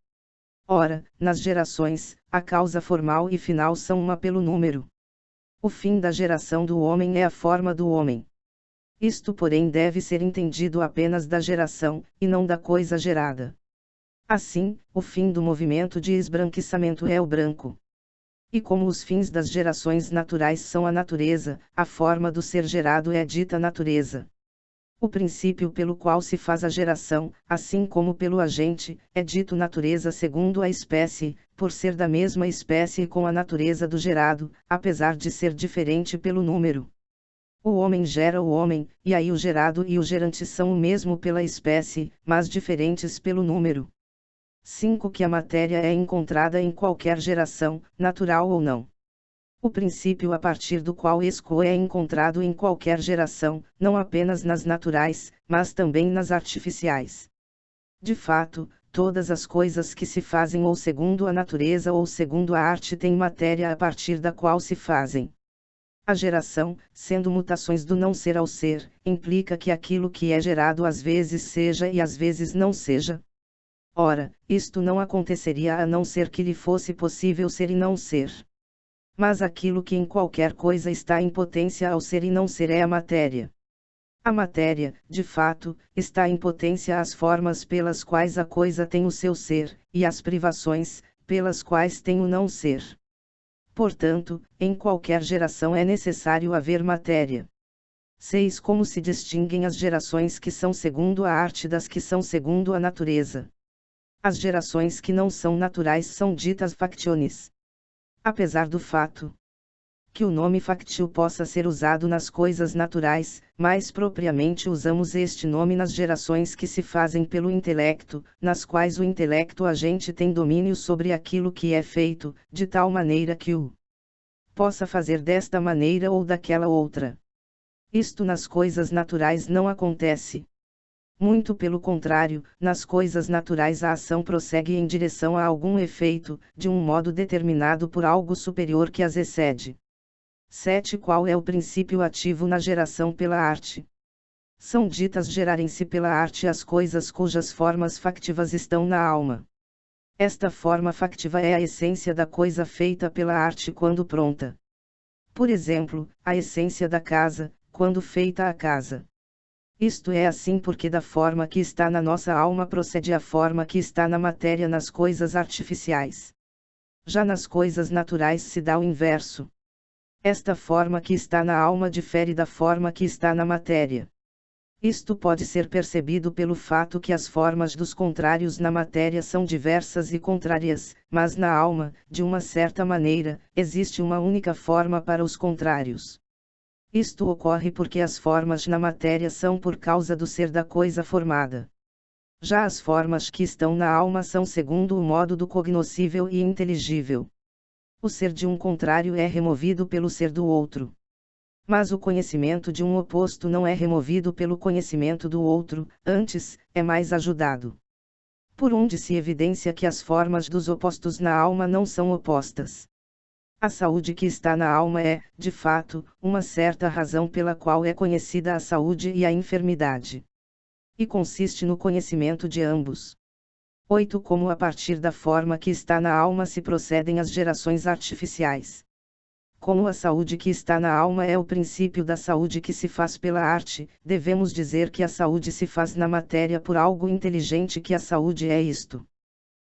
Ora, nas gerações, a causa formal e final são uma pelo número. O fim da geração do homem é a forma do homem. Isto, porém, deve ser entendido apenas da geração, e não da coisa gerada. Assim, o fim do movimento de esbranquiçamento é o branco. E como os fins das gerações naturais são a natureza, a forma do ser gerado é dita natureza. O princípio pelo qual se faz a geração, assim como pelo agente, é dito natureza segundo a espécie, por ser da mesma espécie com a natureza do gerado, apesar de ser diferente pelo número. O homem gera o homem, e aí o gerado e o gerante são o mesmo pela espécie, mas diferentes pelo número. 5. Que a matéria é encontrada em qualquer geração, natural ou não. O princípio a partir do qual é encontrado em qualquer geração, não apenas nas naturais, mas também nas artificiais. De fato, todas as coisas que se fazem ou segundo a natureza ou segundo a arte têm matéria a partir da qual se fazem. A geração, sendo mutações do não ser ao ser, implica que aquilo que é gerado às vezes seja e às vezes não seja. Ora, isto não aconteceria a não ser que lhe fosse possível ser e não ser. Mas aquilo que em qualquer coisa está em potência ao ser e não ser é a matéria. A matéria, de fato, está em potência às formas pelas quais a coisa tem o seu ser, e às privações, pelas quais tem o não ser. Portanto, em qualquer geração é necessário haver matéria. 6. Como se distinguem as gerações que são segundo a arte das que são segundo a natureza? As gerações que não são naturais são ditas factiones. Apesar do fato que o nome factio possa ser usado nas coisas naturais, mais propriamente usamos este nome nas gerações que se fazem pelo intelecto, nas quais o intelecto agente tem domínio sobre aquilo que é feito, de tal maneira que o possa fazer desta maneira ou daquela outra. Isto nas coisas naturais não acontece. Muito pelo contrário, nas coisas naturais a ação prossegue em direção a algum efeito, de um modo determinado por algo superior que as excede. 7. Qual é o princípio ativo na geração pela arte? São ditas gerarem-se pela arte as coisas cujas formas factivas estão na alma. Esta forma factiva é a essência da coisa feita pela arte quando pronta. Por exemplo, a essência da casa, quando feita a casa. Isto é assim porque da forma que está na nossa alma procede a forma que está na matéria nas coisas artificiais. Já nas coisas naturais se dá o inverso. Esta forma que está na alma difere da forma que está na matéria. Isto pode ser percebido pelo fato que as formas dos contrários na matéria são diversas e contrárias, mas na alma, de uma certa maneira, existe uma única forma para os contrários. Isto ocorre porque as formas na matéria são por causa do ser da coisa formada. Já as formas que estão na alma são segundo o modo do cognoscível e inteligível. O ser de um contrário é removido pelo ser do outro. Mas o conhecimento de um oposto não é removido pelo conhecimento do outro, antes, é mais ajudado. Por onde se evidencia que as formas dos opostos na alma não são opostas. A saúde que está na alma é, de fato, uma certa razão pela qual é conhecida a saúde e a enfermidade. E consiste no conhecimento de ambos. 8. Como a partir da forma que está na alma se procedem as gerações artificiais. Como a saúde que está na alma é o princípio da saúde que se faz pela arte, devemos dizer que a saúde se faz na matéria por algo inteligente que a saúde é isto.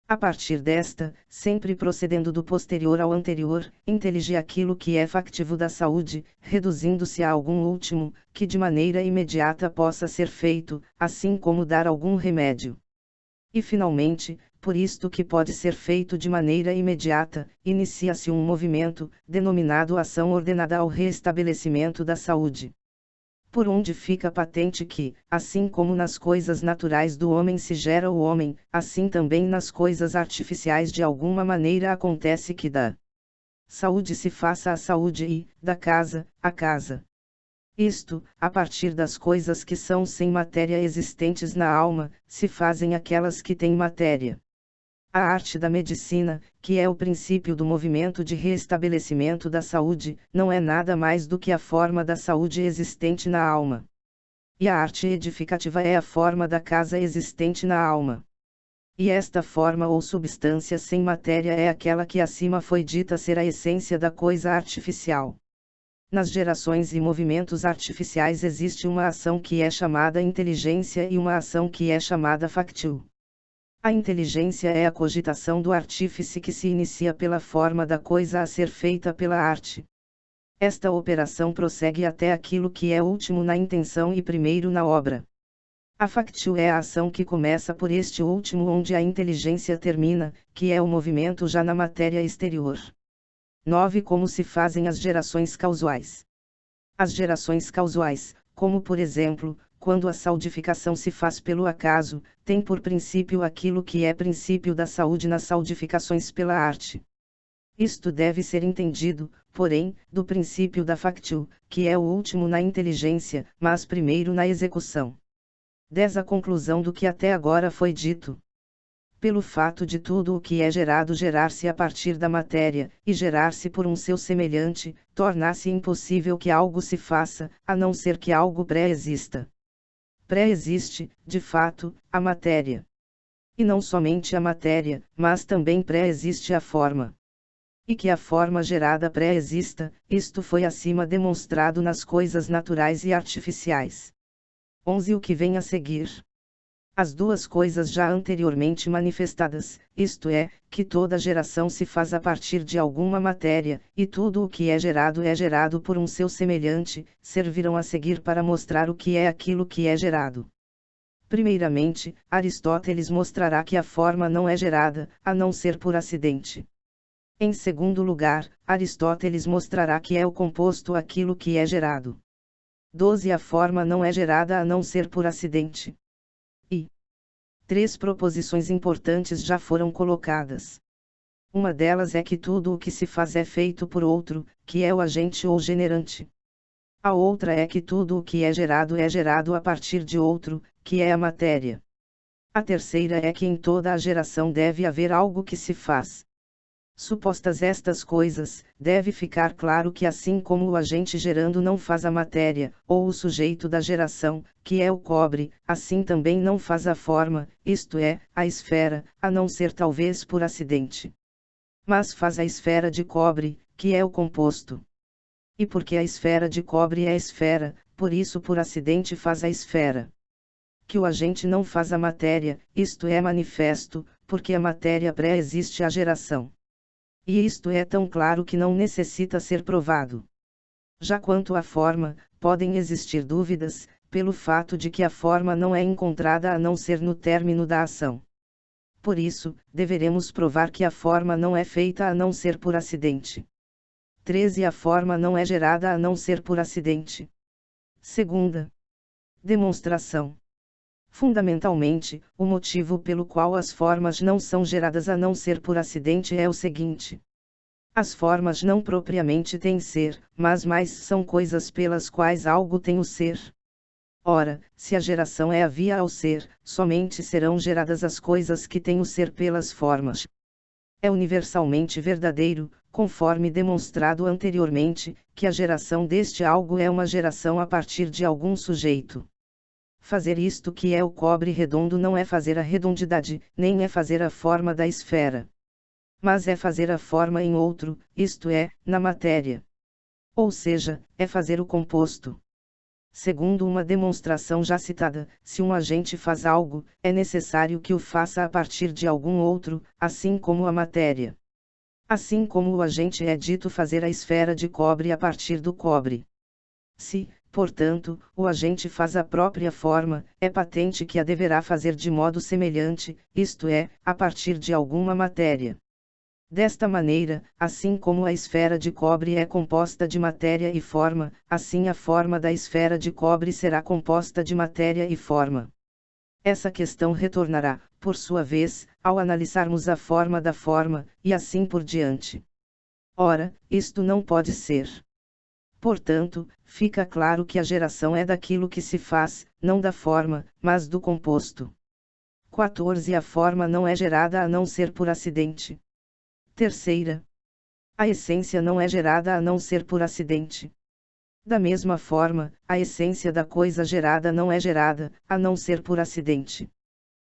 A partir desta, sempre procedendo do posterior ao anterior, intelige aquilo que é factivo da saúde, reduzindo-se a algum último, que de maneira imediata possa ser feito, assim como dar algum remédio. E finalmente, por isto que pode ser feito de maneira imediata, inicia-se um movimento, denominado ação ordenada ao reestabelecimento da saúde. Por onde fica patente que, assim como nas coisas naturais do homem se gera o homem, assim também nas coisas artificiais de alguma maneira acontece que da saúde se faça a saúde e, da casa, a casa. Isto, a partir das coisas que são sem matéria existentes na alma, se fazem aquelas que têm matéria. A arte da medicina, que é o princípio do movimento de reestabelecimento da saúde, não é nada mais do que a forma da saúde existente na alma. E a arte edificativa é a forma da casa existente na alma. E esta forma ou substância sem matéria é aquela que acima foi dita ser a essência da coisa artificial. Nas gerações e movimentos artificiais existe uma ação que é chamada inteligência e uma ação que é chamada factil. A inteligência é a cogitação do artífice que se inicia pela forma da coisa a ser feita pela arte. Esta operação prossegue até aquilo que é último na intenção e primeiro na obra. A factil é a ação que começa por este último onde a inteligência termina, que é o movimento já na matéria exterior. 9. Como se fazem as gerações causais? As gerações causais, como por exemplo, quando a saudificação se faz pelo acaso, tem por princípio aquilo que é princípio da saúde nas saudificações pela arte. Isto deve ser entendido, porém, do princípio da factil, que é o último na inteligência, mas primeiro na execução. 10. A conclusão do que até agora foi dito. Pelo fato de tudo o que é gerado gerar-se a partir da matéria, e gerar-se por um seu semelhante, torna-se impossível que algo se faça, a não ser que algo pré-exista. Pré-existe, de fato, a matéria. E não somente a matéria, mas também pré-existe a forma. E que a forma gerada pré-exista, isto foi acima demonstrado nas coisas naturais e artificiais. 11. O que vem a seguir. As duas coisas já anteriormente manifestadas, isto é, que toda geração se faz a partir de alguma matéria, e tudo o que é gerado por um seu semelhante, servirão a seguir para mostrar o que é aquilo que é gerado. Primeiramente, Aristóteles mostrará que a forma não é gerada, a não ser por acidente. Em segundo lugar, Aristóteles mostrará que é o composto aquilo que é gerado. 12. A forma não é gerada a não ser por acidente. 3 proposições importantes já foram colocadas. Uma delas é que tudo o que se faz é feito por outro, que é o agente ou generante. A outra é que tudo o que é gerado a partir de outro, que é a matéria. A terceira é que em toda a geração deve haver algo que se faz. Supostas estas coisas, deve ficar claro que assim como o agente gerando não faz a matéria, ou o sujeito da geração, que é o cobre, assim também não faz a forma, isto é, a esfera, a não ser talvez por acidente. Mas faz a esfera de cobre, que é o composto. E porque a esfera de cobre é esfera, por isso por acidente faz a esfera. Que o agente não faz a matéria, isto é manifesto, porque a matéria pré-existe à geração. E isto é tão claro que não necessita ser provado. Já quanto à forma, podem existir dúvidas, pelo fato de que a forma não é encontrada a não ser no término da ação. Por isso, deveremos provar que a forma não é feita a não ser por acidente. 13. A forma não é gerada a não ser por acidente. Segunda demonstração. Fundamentalmente, o motivo pelo qual as formas não são geradas a não ser por acidente é o seguinte. As formas não propriamente têm ser, mas mais são coisas pelas quais algo tem o ser. Ora, se a geração é a via ao ser, somente serão geradas as coisas que têm o ser pelas formas. É universalmente verdadeiro, conforme demonstrado anteriormente, que a geração deste algo é uma geração a partir de algum sujeito. Fazer isto que é o cobre redondo não é fazer a redondidade, nem é fazer a forma da esfera. Mas é fazer a forma em outro, isto é, na matéria. Ou seja, é fazer o composto. Segundo uma demonstração já citada, se um agente faz algo, é necessário que o faça a partir de algum outro, assim como a matéria. Assim como o agente é dito fazer a esfera de cobre a partir do cobre. Se, portanto, o agente faz a própria forma, é patente que a deverá fazer de modo semelhante, isto é, a partir de alguma matéria. Desta maneira, assim como a esfera de cobre é composta de matéria e forma, assim a forma da esfera de cobre será composta de matéria e forma. Essa questão retornará, por sua vez, ao analisarmos a forma da forma, e assim por diante. Ora, isto não pode ser. Portanto, fica claro que a geração é daquilo que se faz, não da forma, mas do composto. 14. A forma não é gerada a não ser por acidente. Terceira. A essência não é gerada a não ser por acidente. Da mesma forma, a essência da coisa gerada não é gerada, a não ser por acidente.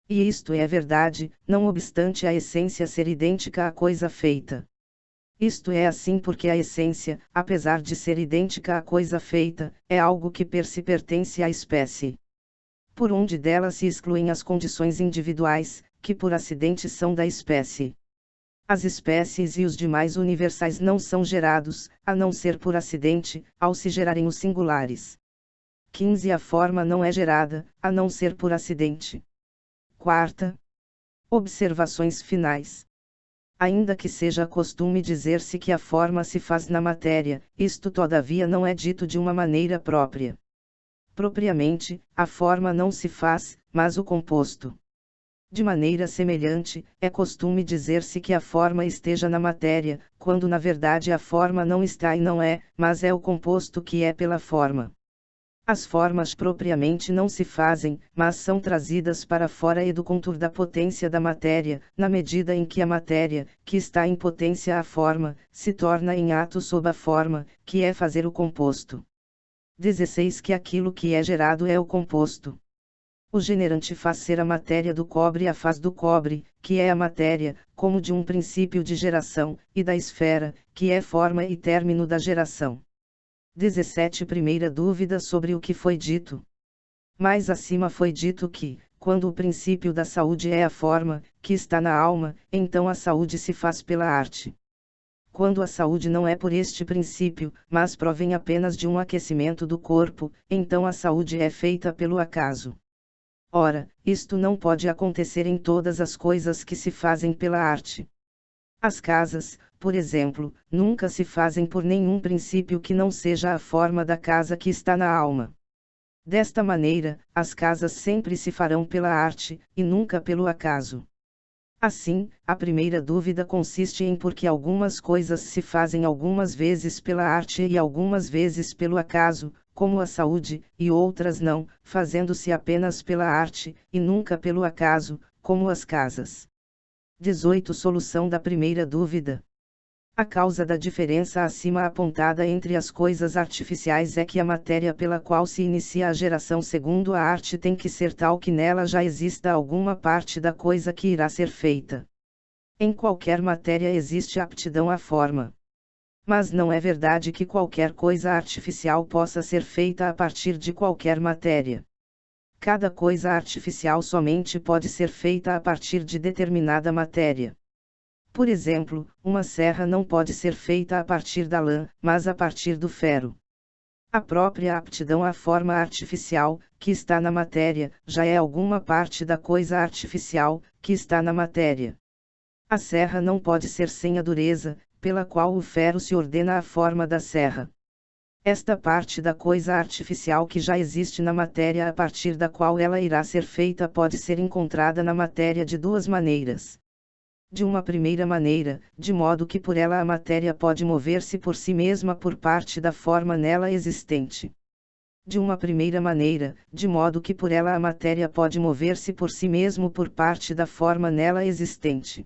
E isto é verdade, não obstante a essência ser idêntica à coisa feita. Isto é assim porque a essência, apesar de ser idêntica à coisa feita, é algo que per si pertence à espécie. Por onde dela se excluem as condições individuais, que por acidente são da espécie. As espécies e os demais universais não são gerados, a não ser por acidente, ao se gerarem os singulares. 15. A forma não é gerada, a não ser por acidente. Quarta. Observações finais. Ainda que seja costume dizer-se que a forma se faz na matéria, isto todavia não é dito de uma maneira própria. Propriamente, a forma não se faz, mas o composto. De maneira semelhante, é costume dizer-se que a forma esteja na matéria, quando na verdade a forma não está e não é, mas é o composto que é pela forma. As formas propriamente não se fazem, mas são trazidas para fora e do contour da potência da matéria, na medida em que a matéria, que está em potência à forma, se torna em ato sob a forma, que é fazer o composto. 16. Que aquilo que é gerado é o composto. O generante faz ser a matéria do cobre a faz do cobre, que é a matéria, como de um princípio de geração, e da esfera, que é forma e término da geração. 17. Primeira dúvida sobre o que foi dito. Mais acima foi dito que, quando o princípio da saúde é a forma, que está na alma, então a saúde se faz pela arte. Quando a saúde não é por este princípio, mas provém apenas de um aquecimento do corpo, então a saúde é feita pelo acaso. Ora, isto não pode acontecer em todas as coisas que se fazem pela arte. As casas, por exemplo, nunca se fazem por nenhum princípio que não seja a forma da casa que está na alma. Desta maneira, as casas sempre se farão pela arte, e nunca pelo acaso. Assim, a primeira dúvida consiste em por que algumas coisas se fazem algumas vezes pela arte e algumas vezes pelo acaso, como a saúde, e outras não, fazendo-se apenas pela arte, e nunca pelo acaso, como as casas. 18. Solução da primeira dúvida. A causa da diferença acima apontada entre as coisas artificiais é que a matéria pela qual se inicia a geração segundo a arte tem que ser tal que nela já exista alguma parte da coisa que irá ser feita. Em qualquer matéria existe aptidão à forma. Mas não é verdade que qualquer coisa artificial possa ser feita a partir de qualquer matéria. Cada coisa artificial somente pode ser feita a partir de determinada matéria. Por exemplo, uma serra não pode ser feita a partir da lã, mas a partir do ferro. A própria aptidão à forma artificial, que está na matéria, já é alguma parte da coisa artificial, que está na matéria. A serra não pode ser sem a dureza, pela qual o ferro se ordena à forma da serra. Esta parte da coisa artificial que já existe na matéria a partir da qual ela irá ser feita pode ser encontrada na matéria de duas maneiras. De uma primeira maneira, de modo que por ela a matéria pode mover-se por si mesma por parte da forma nela existente. De uma primeira maneira, de modo que por ela a matéria pode mover-se por si mesmo por parte da forma nela existente.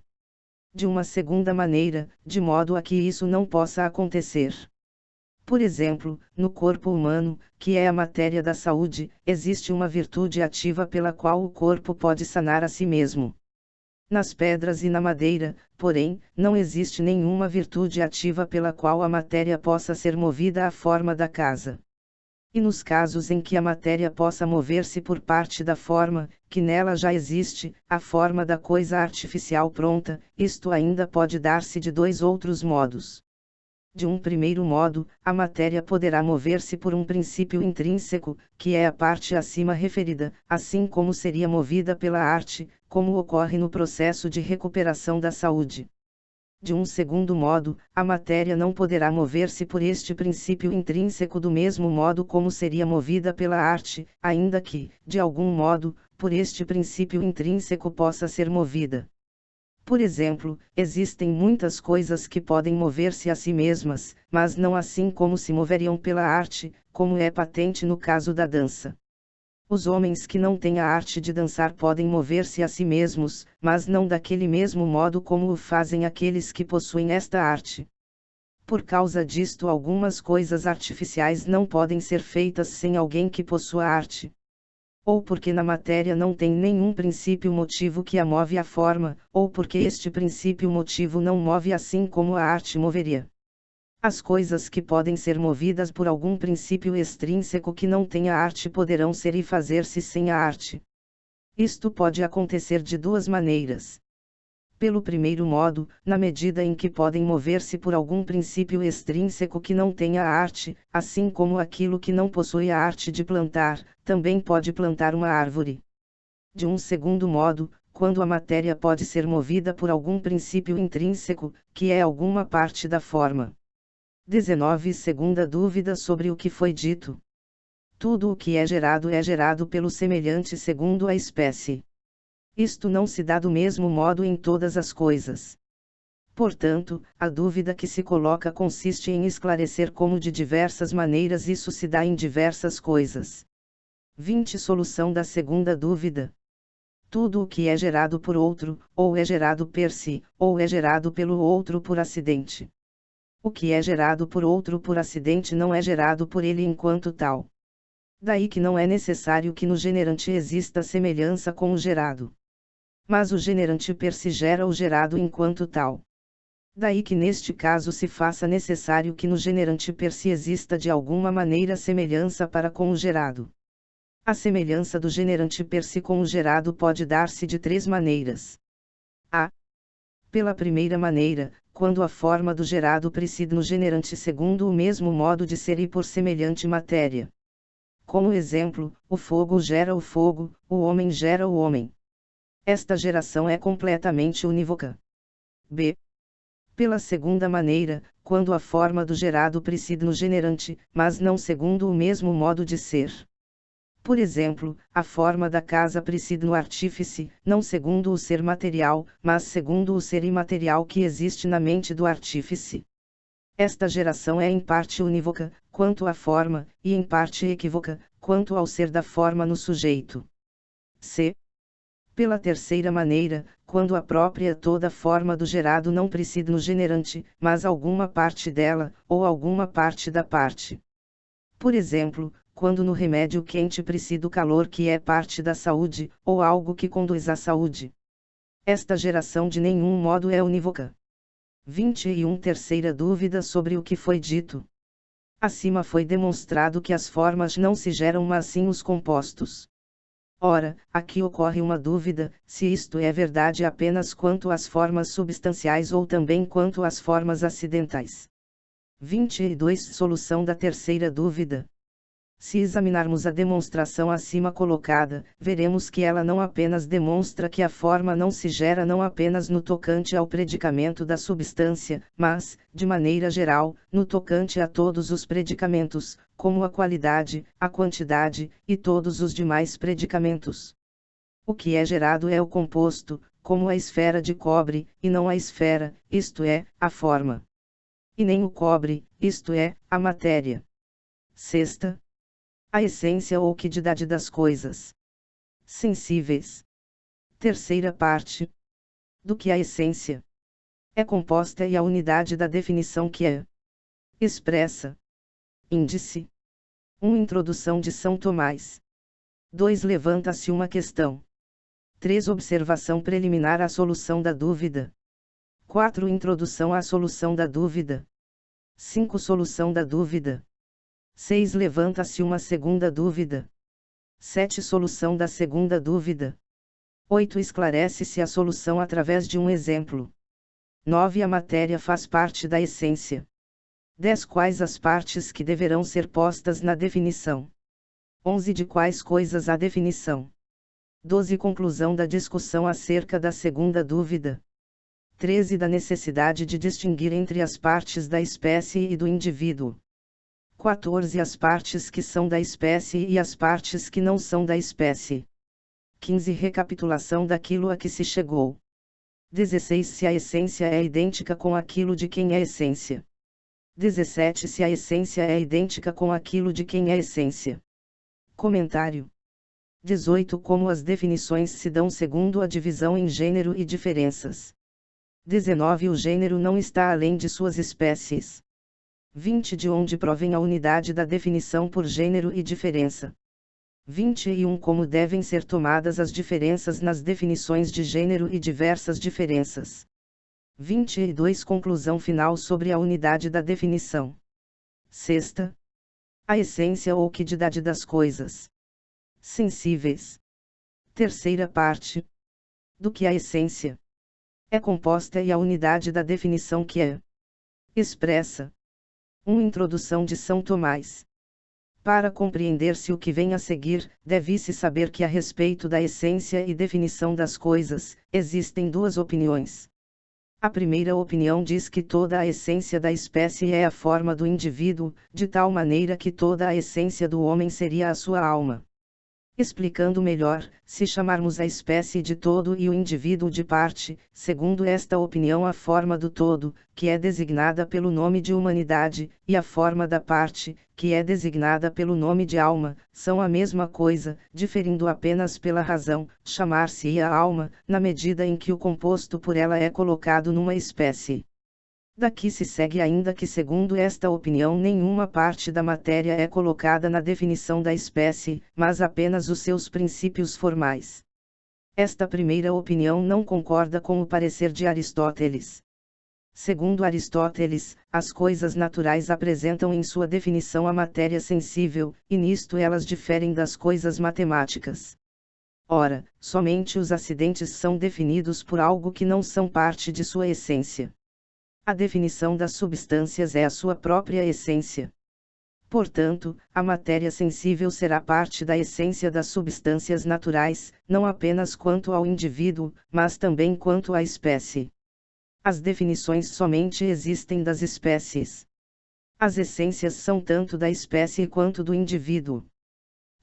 De uma segunda maneira, de modo a que isso não possa acontecer. Por exemplo, no corpo humano, que é a matéria da saúde, existe uma virtude ativa pela qual o corpo pode sanar a si mesmo. Nas pedras e na madeira, porém, não existe nenhuma virtude ativa pela qual a matéria possa ser movida à forma da casa. E nos casos em que a matéria possa mover-se por parte da forma, que nela já existe, a forma da coisa artificial pronta, isto ainda pode dar-se de dois outros modos. De um primeiro modo, a matéria poderá mover-se por um princípio intrínseco, que é a parte acima referida, assim como seria movida pela arte, como ocorre no processo de recuperação da saúde. De um segundo modo, a matéria não poderá mover-se por este princípio intrínseco do mesmo modo como seria movida pela arte, ainda que, de algum modo, por este princípio intrínseco possa ser movida. Por exemplo, existem muitas coisas que podem mover-se a si mesmas, mas não assim como se moveriam pela arte, como é patente no caso da dança. Os homens que não têm a arte de dançar podem mover-se a si mesmos, mas não daquele mesmo modo como o fazem aqueles que possuem esta arte. Por causa disto, algumas coisas artificiais não podem ser feitas sem alguém que possua arte. Ou porque na matéria não tem nenhum princípio motivo que a move à forma, ou porque este princípio motivo não move assim como a arte moveria. As coisas que podem ser movidas por algum princípio extrínseco que não tem a arte poderão ser e fazer-se sem a arte. Isto pode acontecer de duas maneiras. Pelo primeiro modo, na medida em que podem mover-se por algum princípio extrínseco que não tenha a arte, assim como aquilo que não possui a arte de plantar, também pode plantar uma árvore. De um segundo modo, quando a matéria pode ser movida por algum princípio intrínseco, que é alguma parte da forma. 19. Segunda dúvida sobre o que foi dito. Tudo o que é gerado pelo semelhante segundo a espécie. Isto não se dá do mesmo modo em todas as coisas. Portanto, a dúvida que se coloca consiste em esclarecer como de diversas maneiras isso se dá em diversas coisas. 20. Solução da segunda dúvida. Tudo o que é gerado por outro, ou é gerado per si, ou é gerado pelo outro por acidente. O que é gerado por outro por acidente não é gerado por ele enquanto tal. Daí que não é necessário que no generante exista semelhança com o gerado. Mas o generante per si gera o gerado enquanto tal. Daí que neste caso se faça necessário que no generante per si exista de alguma maneira semelhança para com o gerado. A semelhança do generante per si com o gerado pode dar-se de três maneiras. A. Pela primeira maneira, quando a forma do gerado preside no generante segundo o mesmo modo de ser e por semelhante matéria. Como exemplo, o fogo gera o fogo, o homem gera o homem. Esta geração é completamente unívoca. B. Pela segunda maneira, quando a forma do gerado preside no generante, mas não segundo o mesmo modo de ser. Por exemplo, a forma da casa preside no artífice, não segundo o ser material, mas segundo o ser imaterial que existe na mente do artífice. Esta geração é em parte unívoca, quanto à forma, e em parte equívoca, quanto ao ser da forma no sujeito. C. Pela terceira maneira, quando a própria toda forma do gerado não preside no generante, mas alguma parte dela, ou alguma parte da parte. Por exemplo, quando no remédio quente preside o calor que é parte da saúde, ou algo que conduz à saúde. Esta geração de nenhum modo é unívoca. 21. Terceira dúvida sobre o que foi dito. Acima foi demonstrado que as formas não se geram mas sim os compostos. Ora, aqui ocorre uma dúvida, se isto é verdade apenas quanto às formas substanciais ou também quanto às formas acidentais. 22. Solução da terceira dúvida. Se examinarmos a demonstração acima colocada, veremos que ela não apenas demonstra que a forma não se gera não apenas no tocante ao predicamento da substância, mas, de maneira geral, no tocante a todos os predicamentos, como a qualidade, a quantidade, e todos os demais predicamentos. O que é gerado é o composto, como a esfera de cobre, e não a esfera, isto é, a forma. E nem o cobre, isto é, a matéria. Sexta. A essência ou quidade das coisas sensíveis. Terceira parte. Do que a essência é composta e a unidade da definição que é expressa. Índice 1. Introdução de São Tomás. 2. Levanta-se uma questão. 3. Observação preliminar à solução da dúvida. 4. Introdução à solução da dúvida. 5. Solução da dúvida. 6. Levanta-se uma segunda dúvida. 7. Solução da segunda dúvida. 8. Esclarece-se a solução através de um exemplo. 9. A matéria faz parte da essência. 10. Quais as partes que deverão ser postas na definição. 11. De quais coisas a definição. 12. Conclusão da discussão acerca da segunda dúvida. 13. Da necessidade de distinguir entre as partes da espécie e do indivíduo. 14. As partes que são da espécie e as partes que não são da espécie. 15. Recapitulação daquilo a que se chegou. 16. Se a essência é idêntica com aquilo de quem é essência. 17. Se a essência é idêntica com aquilo de quem é essência. Comentário. 18. Como as definições se dão segundo a divisão em gênero e diferenças. 19. O gênero não está além de suas espécies. 20. De onde provém a unidade da definição por gênero e diferença. 21. Como devem ser tomadas as diferenças nas definições de gênero e diversas diferenças. 22. Conclusão final sobre a unidade da definição. Sexta. A essência ou quidade das coisas sensíveis. Terceira parte. Do que a essência é composta e a unidade da definição que é expressa. 1. Introdução de São Tomás. Para compreender-se o que vem a seguir, deve-se saber que a respeito da essência e definição das coisas, existem duas opiniões. A primeira opinião diz que toda a essência da espécie é a forma do indivíduo, de tal maneira que toda a essência do homem seria a sua alma. Explicando melhor, se chamarmos a espécie de todo e o indivíduo de parte, segundo esta opinião a forma do todo, que é designada pelo nome de humanidade, e a forma da parte, que é designada pelo nome de alma, são a mesma coisa, diferindo apenas pela razão, chamar-se-ia alma, na medida em que o composto por ela é colocado numa espécie. Daqui se segue ainda que segundo esta opinião nenhuma parte da matéria é colocada na definição da espécie, mas apenas os seus princípios formais. Esta primeira opinião não concorda com o parecer de Aristóteles. Segundo Aristóteles, as coisas naturais apresentam em sua definição a matéria sensível, e nisto elas diferem das coisas matemáticas. Ora, somente os acidentes são definidos por algo que não são parte de sua essência. A definição das substâncias é a sua própria essência. Portanto, a matéria sensível será parte da essência das substâncias naturais, não apenas quanto ao indivíduo, mas também quanto à espécie. As definições somente existem das espécies. As essências são tanto da espécie quanto do indivíduo.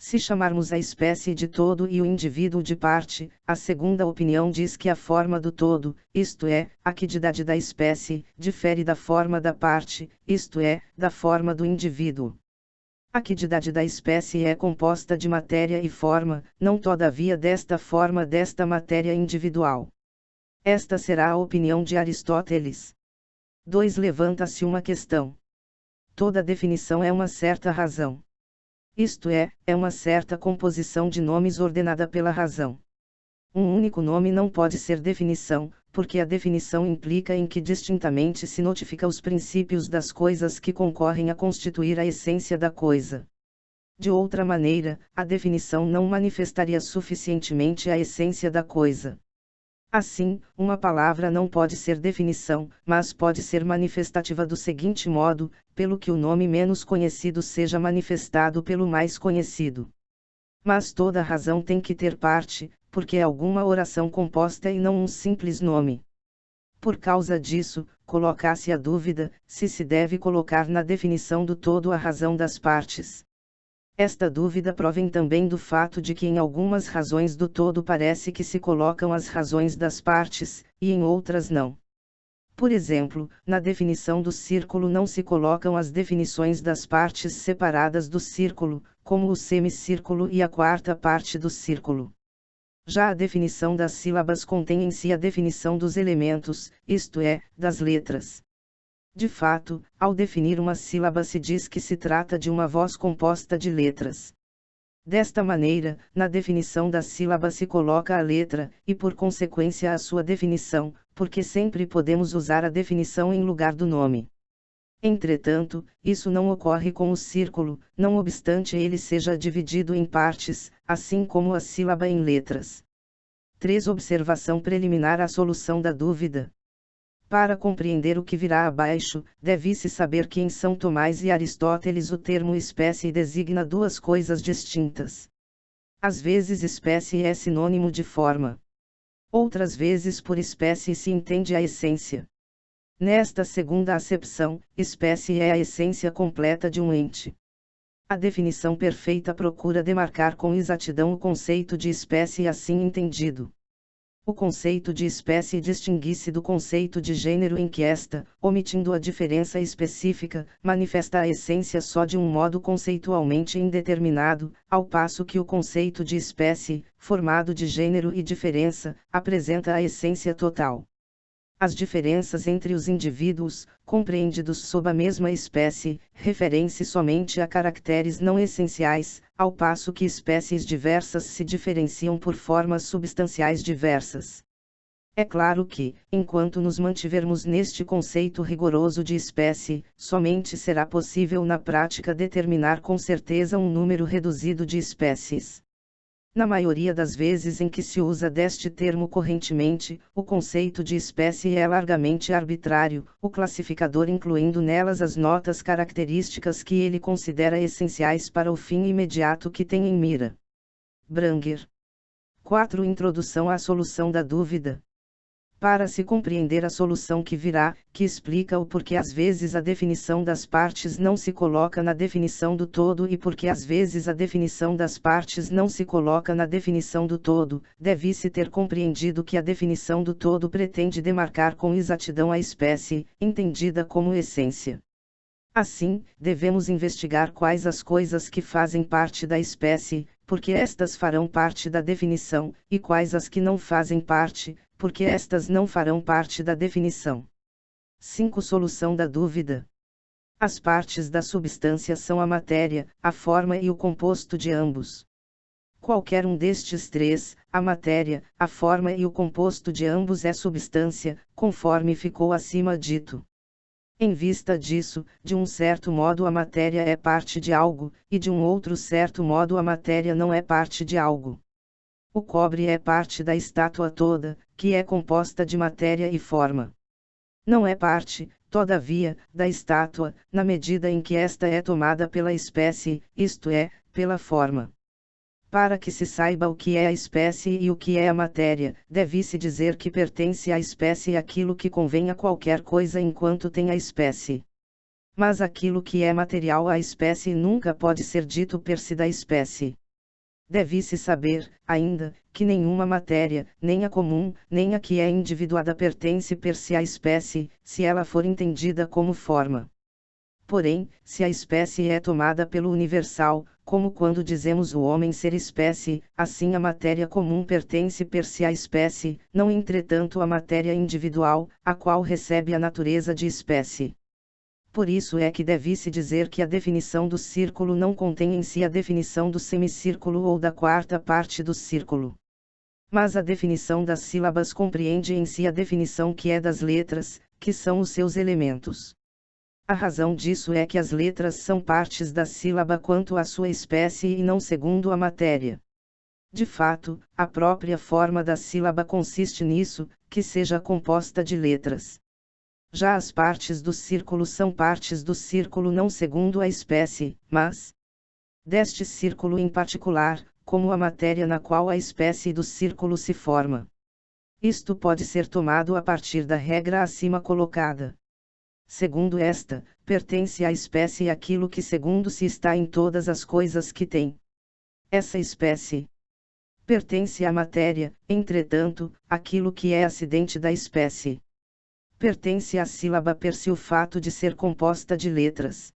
Se chamarmos a espécie de todo e o indivíduo de parte, a segunda opinião diz que a forma do todo, isto é, a quidade da espécie, difere da forma da parte, isto é, da forma do indivíduo. A quantidade da espécie é composta de matéria e forma, não todavia desta forma desta matéria individual. Esta será a opinião de Aristóteles. 2. Levanta-se uma questão. Toda definição é uma certa razão. Isto é uma certa composição de nomes ordenada pela razão. Um único nome não pode ser definição, porque a definição implica em que distintamente se notifica os princípios das coisas que concorrem a constituir a essência da coisa. De outra maneira, a definição não manifestaria suficientemente a essência da coisa. Assim, uma palavra não pode ser definição, mas pode ser manifestativa do seguinte modo, pelo que o nome menos conhecido seja manifestado pelo mais conhecido. Mas toda razão tem que ter parte, porque é alguma oração composta e não um simples nome. Por causa disso, coloca-se a dúvida, se deve colocar na definição do todo a razão das partes. Esta dúvida provém também do fato de que em algumas razões do todo parece que se colocam as razões das partes, e em outras não. Por exemplo, na definição do círculo não se colocam as definições das partes separadas do círculo, como o semicírculo e a quarta parte do círculo. Já a definição das sílabas contém em si a definição dos elementos, isto é, das letras. De fato, ao definir uma sílaba se diz que se trata de uma voz composta de letras. Desta maneira, na definição da sílaba se coloca a letra, e por consequência a sua definição, porque sempre podemos usar a definição em lugar do nome. Entretanto, isso não ocorre com o círculo, não obstante ele seja dividido em partes, assim como a sílaba em letras. 3. Observação preliminar à solução da dúvida. Para compreender o que virá abaixo, deve-se saber que em São Tomás e Aristóteles o termo espécie designa duas coisas distintas. Às vezes espécie é sinônimo de forma. Outras vezes por espécie se entende a essência. Nesta segunda acepção, espécie é a essência completa de um ente. A definição perfeita procura demarcar com exatidão o conceito de espécie assim entendido. O conceito de espécie distingue-se do conceito de gênero em que esta, omitindo a diferença específica, manifesta a essência só de um modo conceitualmente indeterminado, ao passo que o conceito de espécie, formado de gênero e diferença, apresenta a essência total. As diferenças entre os indivíduos, compreendidos sob a mesma espécie, referem-se somente a caracteres não essenciais, ao passo que espécies diversas se diferenciam por formas substanciais diversas. É claro que, enquanto nos mantivermos neste conceito rigoroso de espécie, somente será possível na prática determinar com certeza um número reduzido de espécies. Na maioria das vezes em que se usa deste termo correntemente, o conceito de espécie é largamente arbitrário, o classificador incluindo nelas as notas características que ele considera essenciais para o fim imediato que tem em mira. Branger. 4. Introdução à solução da dúvida. Para se compreender a solução que virá, que explica o porquê às vezes a definição das partes não se coloca na definição do todo e porque às vezes a definição das partes não se coloca na definição do todo, deve-se ter compreendido que a definição do todo pretende demarcar com exatidão a espécie, entendida como essência. Assim, devemos investigar quais as coisas que fazem parte da espécie, porque estas farão parte da definição, e quais as que não fazem parte, porque estas não farão parte da definição. 5. Solução da dúvida. As partes da substância são a matéria, a forma e o composto de ambos. Qualquer um destes três, a matéria, a forma e o composto de ambos é substância, conforme ficou acima dito. Em vista disso, de um certo modo a matéria é parte de algo, e de um outro certo modo a matéria não é parte de algo. O cobre é parte da estátua toda, que é composta de matéria e forma. Não é parte, todavia, da estátua, na medida em que esta é tomada pela espécie, isto é, pela forma. Para que se saiba o que é a espécie e o que é a matéria, deve-se dizer que pertence à espécie aquilo que convém a qualquer coisa enquanto tem a espécie. Mas aquilo que é material à espécie nunca pode ser dito per se da espécie. Deve-se saber, ainda, que nenhuma matéria, nem a comum, nem a que é individuada pertence per se à espécie, se ela for entendida como forma. Porém, se a espécie é tomada pelo universal, como quando dizemos o homem ser espécie, assim a matéria comum pertence per se à espécie, não entretanto a matéria individual, a qual recebe a natureza de espécie. Por isso é que deve-se dizer que a definição do círculo não contém em si a definição do semicírculo ou da quarta parte do círculo. Mas a definição das sílabas compreende em si a definição que é das letras, que são os seus elementos. A razão disso é que as letras são partes da sílaba quanto à sua espécie e não segundo a matéria. De fato, a própria forma da sílaba consiste nisso, que seja composta de letras. Já as partes do círculo são partes do círculo não segundo a espécie, mas deste círculo em particular, como a matéria na qual a espécie do círculo se forma. Isto pode ser tomado a partir da regra acima colocada. Segundo esta, pertence à espécie aquilo que segundo se está em todas as coisas que tem. Essa espécie pertence à matéria, entretanto, aquilo que é acidente da espécie. Pertence à sílaba per se o fato de ser composta de letras.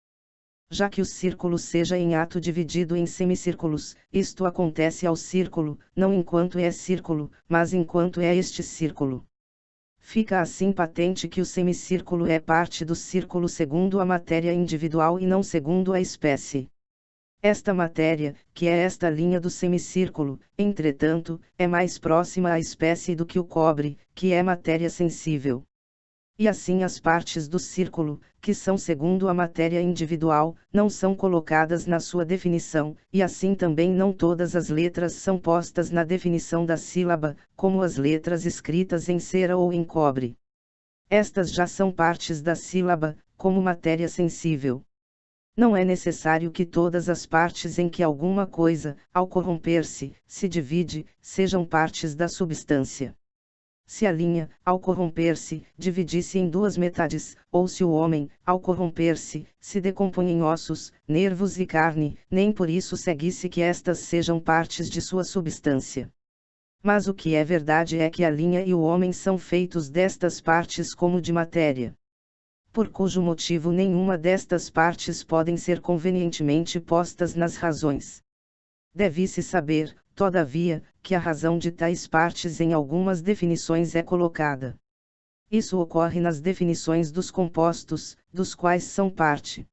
Já que o círculo seja em ato dividido em semicírculos, isto acontece ao círculo, não enquanto é círculo, mas enquanto é este círculo. Fica assim patente que o semicírculo é parte do círculo segundo a matéria individual e não segundo a espécie. Esta matéria, que é esta linha do semicírculo, entretanto, é mais próxima à espécie do que o cobre, que é matéria sensível. E assim as partes do círculo, que são segundo a matéria individual, não são colocadas na sua definição, e assim também não todas as letras são postas na definição da sílaba, como as letras escritas em cera ou em cobre. Estas já são partes da sílaba, como matéria sensível. Não é necessário que todas as partes em que alguma coisa, ao corromper-se, se divide, sejam partes da substância. Se a linha, ao corromper-se, dividisse em duas metades, ou se o homem, ao corromper-se, se decompõe em ossos, nervos e carne, nem por isso seguisse que estas sejam partes de sua substância. Mas o que é verdade é que a linha e o homem são feitos destas partes como de matéria. Por cujo motivo nenhuma destas partes podem ser convenientemente postas nas razões. Deve-se saber, todavia, que a razão de tais partes em algumas definições é colocada. Isso ocorre nas definições dos compostos, dos quais são parte.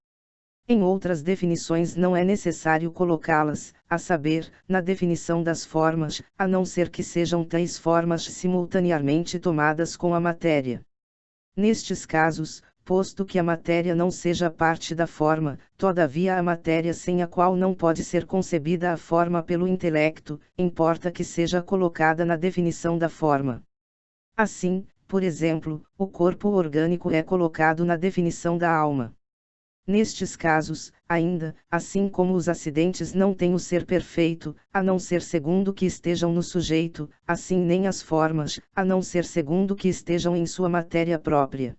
Em outras definições não é necessário colocá-las, a saber, na definição das formas, a não ser que sejam tais formas simultaneamente tomadas com a matéria. Nestes casos, posto que a matéria não seja parte da forma, todavia a matéria sem a qual não pode ser concebida a forma pelo intelecto, importa que seja colocada na definição da forma. Assim, por exemplo, o corpo orgânico é colocado na definição da alma. Nestes casos, ainda, assim como os acidentes não têm o ser perfeito, a não ser segundo que estejam no sujeito, assim nem as formas, a não ser segundo que estejam em sua matéria própria.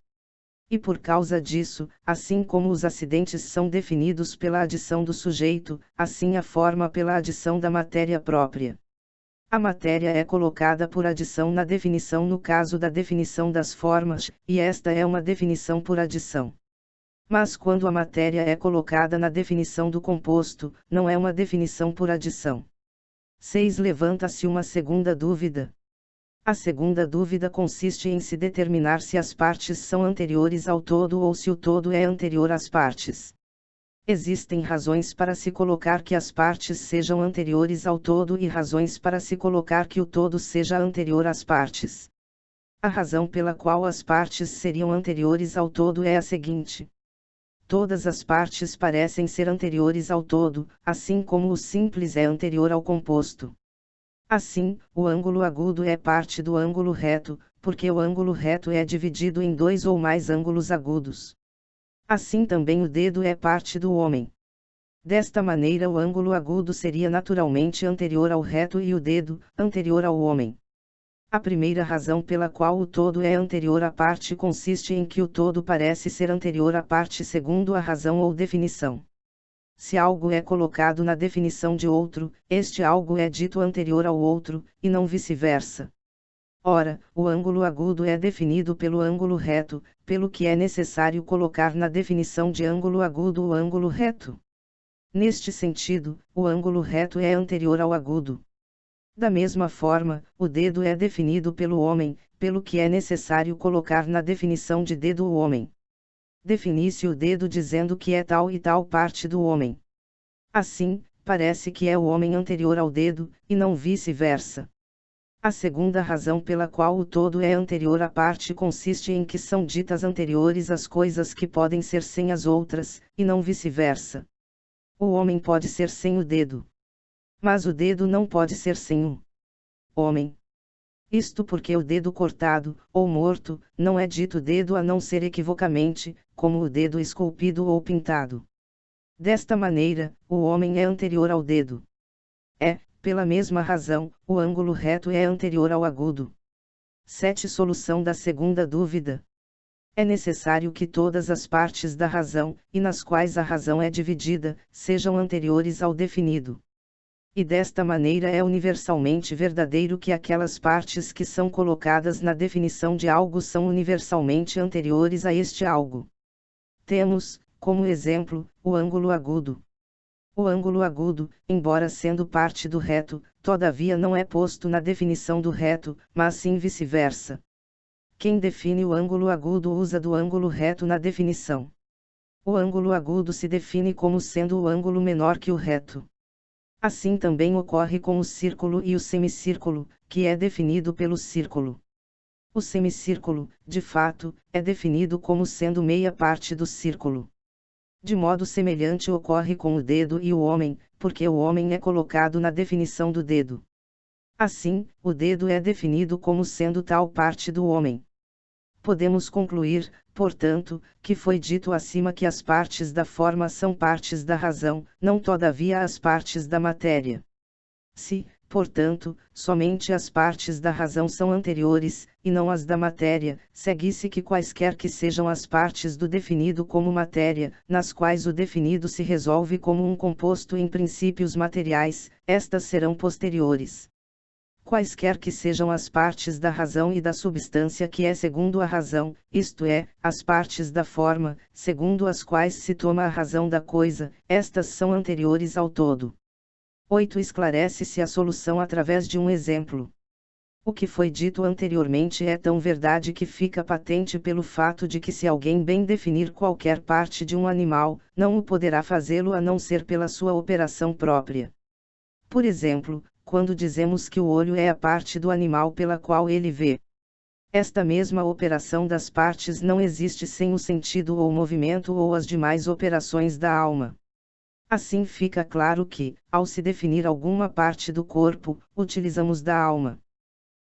E por causa disso, assim como os acidentes são definidos pela adição do sujeito, assim a forma pela adição da matéria própria. A matéria é colocada por adição na definição no caso da definição das formas, e esta é uma definição por adição. Mas quando a matéria é colocada na definição do composto, não é uma definição por adição. 6. Levanta-se uma segunda dúvida. A segunda dúvida consiste em se determinar se as partes são anteriores ao todo ou se o todo é anterior às partes. Existem razões para se colocar que as partes sejam anteriores ao todo e razões para se colocar que o todo seja anterior às partes. A razão pela qual as partes seriam anteriores ao todo é a seguinte. Todas as partes parecem ser anteriores ao todo, assim como o simples é anterior ao composto. Assim, o ângulo agudo é parte do ângulo reto, porque o ângulo reto é dividido em dois ou mais ângulos agudos. Assim também o dedo é parte do homem. Desta maneira o ângulo agudo seria naturalmente anterior ao reto e o dedo, anterior ao homem. A primeira razão pela qual o todo é anterior à parte consiste em que o todo parece ser anterior à parte segundo a razão ou definição. Se algo é colocado na definição de outro, este algo é dito anterior ao outro, e não vice-versa. Ora, o ângulo agudo é definido pelo ângulo reto, pelo que é necessário colocar na definição de ângulo agudo o ângulo reto. Neste sentido, o ângulo reto é anterior ao agudo. Da mesma forma, o dedo é definido pelo homem, pelo que é necessário colocar na definição de dedo o homem. Define-se o dedo dizendo que é tal e tal parte do homem. Assim, parece que é o homem anterior ao dedo, e não vice-versa. A segunda razão pela qual o todo é anterior à parte consiste em que são ditas anteriores as coisas que podem ser sem as outras, e não vice-versa. O homem pode ser sem o dedo. Mas o dedo não pode ser sem o homem. Isto porque o dedo cortado, ou morto, não é dito dedo a não ser equivocamente, como o dedo esculpido ou pintado. Desta maneira, o homem é anterior ao dedo. Pela mesma razão, o ângulo reto é anterior ao agudo. 7. Solução da segunda dúvida. É necessário que todas as partes da razão, e nas quais a razão é dividida, sejam anteriores ao definido. E desta maneira é universalmente verdadeiro que aquelas partes que são colocadas na definição de algo são universalmente anteriores a este algo. Temos, como exemplo, o ângulo agudo. O ângulo agudo, embora sendo parte do reto, todavia não é posto na definição do reto, mas sim vice-versa. Quem define o ângulo agudo usa do ângulo reto na definição. O ângulo agudo se define como sendo o ângulo menor que o reto. Assim também ocorre com o círculo e o semicírculo, que é definido pelo círculo. O semicírculo, de fato, é definido como sendo meia parte do círculo. De modo semelhante ocorre com o dedo e o homem, porque o homem é colocado na definição do dedo. Assim, o dedo é definido como sendo tal parte do homem. Podemos concluir, portanto, que foi dito acima que as partes da forma são partes da razão, não todavia as partes da matéria. Se, portanto, somente as partes da razão são anteriores, e não as da matéria, segue-se que quaisquer que sejam as partes do definido como matéria, nas quais o definido se resolve como um composto em princípios materiais, estas serão posteriores. Quaisquer que sejam as partes da razão e da substância que é segundo a razão, isto é, as partes da forma, segundo as quais se toma a razão da coisa, estas são anteriores ao todo. 8. Esclarece-se a solução através de um exemplo. O que foi dito anteriormente é tão verdade que fica patente pelo fato de que se alguém bem definir qualquer parte de um animal, não o poderá fazê-lo a não ser pela sua operação própria. Por exemplo, quando dizemos que o olho é a parte do animal pela qual ele vê. Esta mesma operação das partes não existe sem o sentido ou movimento ou as demais operações da alma. Assim fica claro que, ao se definir alguma parte do corpo, utilizamos da alma.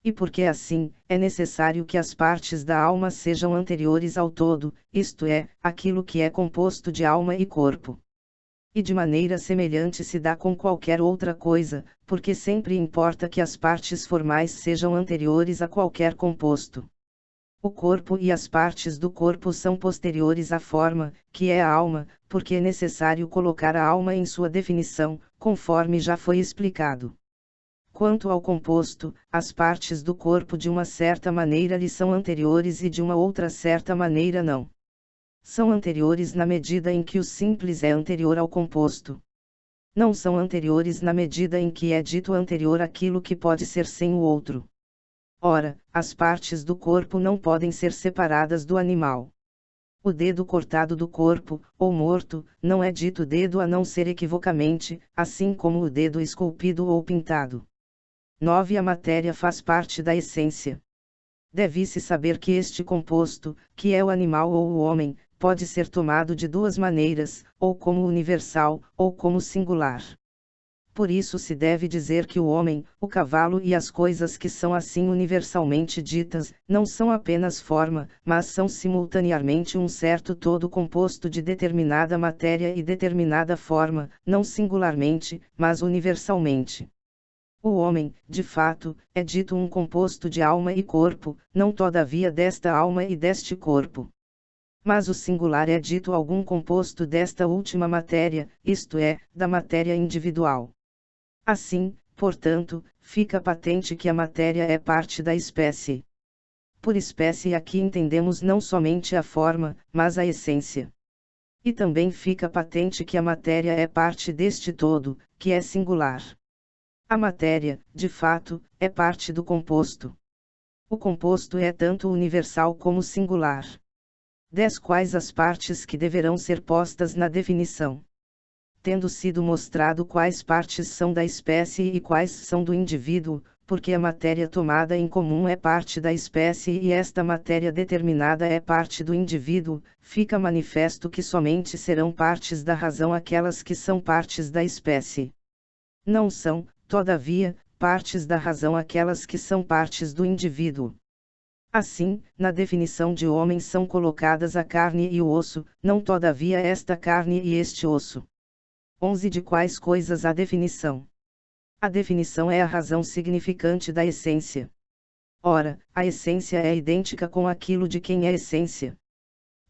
E porque assim, é necessário que as partes da alma sejam anteriores ao todo, isto é, aquilo que é composto de alma e corpo. E de maneira semelhante se dá com qualquer outra coisa, porque sempre importa que as partes formais sejam anteriores a qualquer composto. O corpo e as partes do corpo são posteriores à forma, que é a alma, porque é necessário colocar a alma em sua definição, conforme já foi explicado. Quanto ao composto, as partes do corpo de uma certa maneira lhe são anteriores e de uma outra certa maneira não. São anteriores na medida em que o simples é anterior ao composto. Não são anteriores na medida em que é dito anterior àquilo que pode ser sem o outro. Ora, as partes do corpo não podem ser separadas do animal. O dedo cortado do corpo, ou morto, não é dito dedo a não ser equivocamente, assim como o dedo esculpido ou pintado. 9. A matéria faz parte da essência. Deve-se saber que este composto, que é o animal ou o homem, pode ser tomado de duas maneiras, ou como universal, ou como singular. Por isso se deve dizer que o homem, o cavalo e as coisas que são assim universalmente ditas, não são apenas forma, mas são simultaneamente um certo todo composto de determinada matéria e determinada forma, não singularmente, mas universalmente. O homem, de fato, é dito um composto de alma e corpo, não todavia desta alma e deste corpo. Mas o singular é dito algum composto desta última matéria, isto é, da matéria individual. Assim, portanto, fica patente que a matéria é parte da espécie. Por espécie aqui entendemos não somente a forma, mas a essência. E também fica patente que a matéria é parte deste todo, que é singular. A matéria, de fato, é parte do composto. O composto é tanto universal como singular. 10 Quais as partes que deverão ser postas na definição? Tendo sido mostrado quais partes são da espécie e quais são do indivíduo, porque a matéria tomada em comum é parte da espécie e esta matéria determinada é parte do indivíduo, fica manifesto que somente serão partes da razão aquelas que são partes da espécie. Não são, todavia, partes da razão aquelas que são partes do indivíduo. Assim, na definição de homem são colocadas a carne e o osso, não todavia esta carne e este osso. 11 De quais coisas a definição? A definição é a razão significante da essência. Ora, a essência é idêntica com aquilo de quem é essência.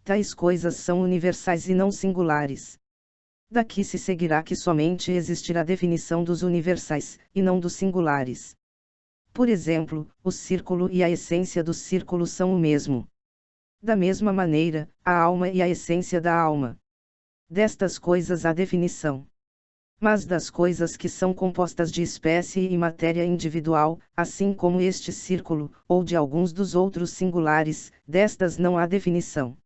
Tais coisas são universais e não singulares. Daqui se seguirá que somente existirá definição dos universais, e não dos singulares. Por exemplo, o círculo e a essência do círculo são o mesmo. Da mesma maneira, a alma e a essência da alma. Destas coisas há definição. Mas das coisas que são compostas de espécie e matéria individual, assim como este círculo, ou de alguns dos outros singulares, destas não há definição.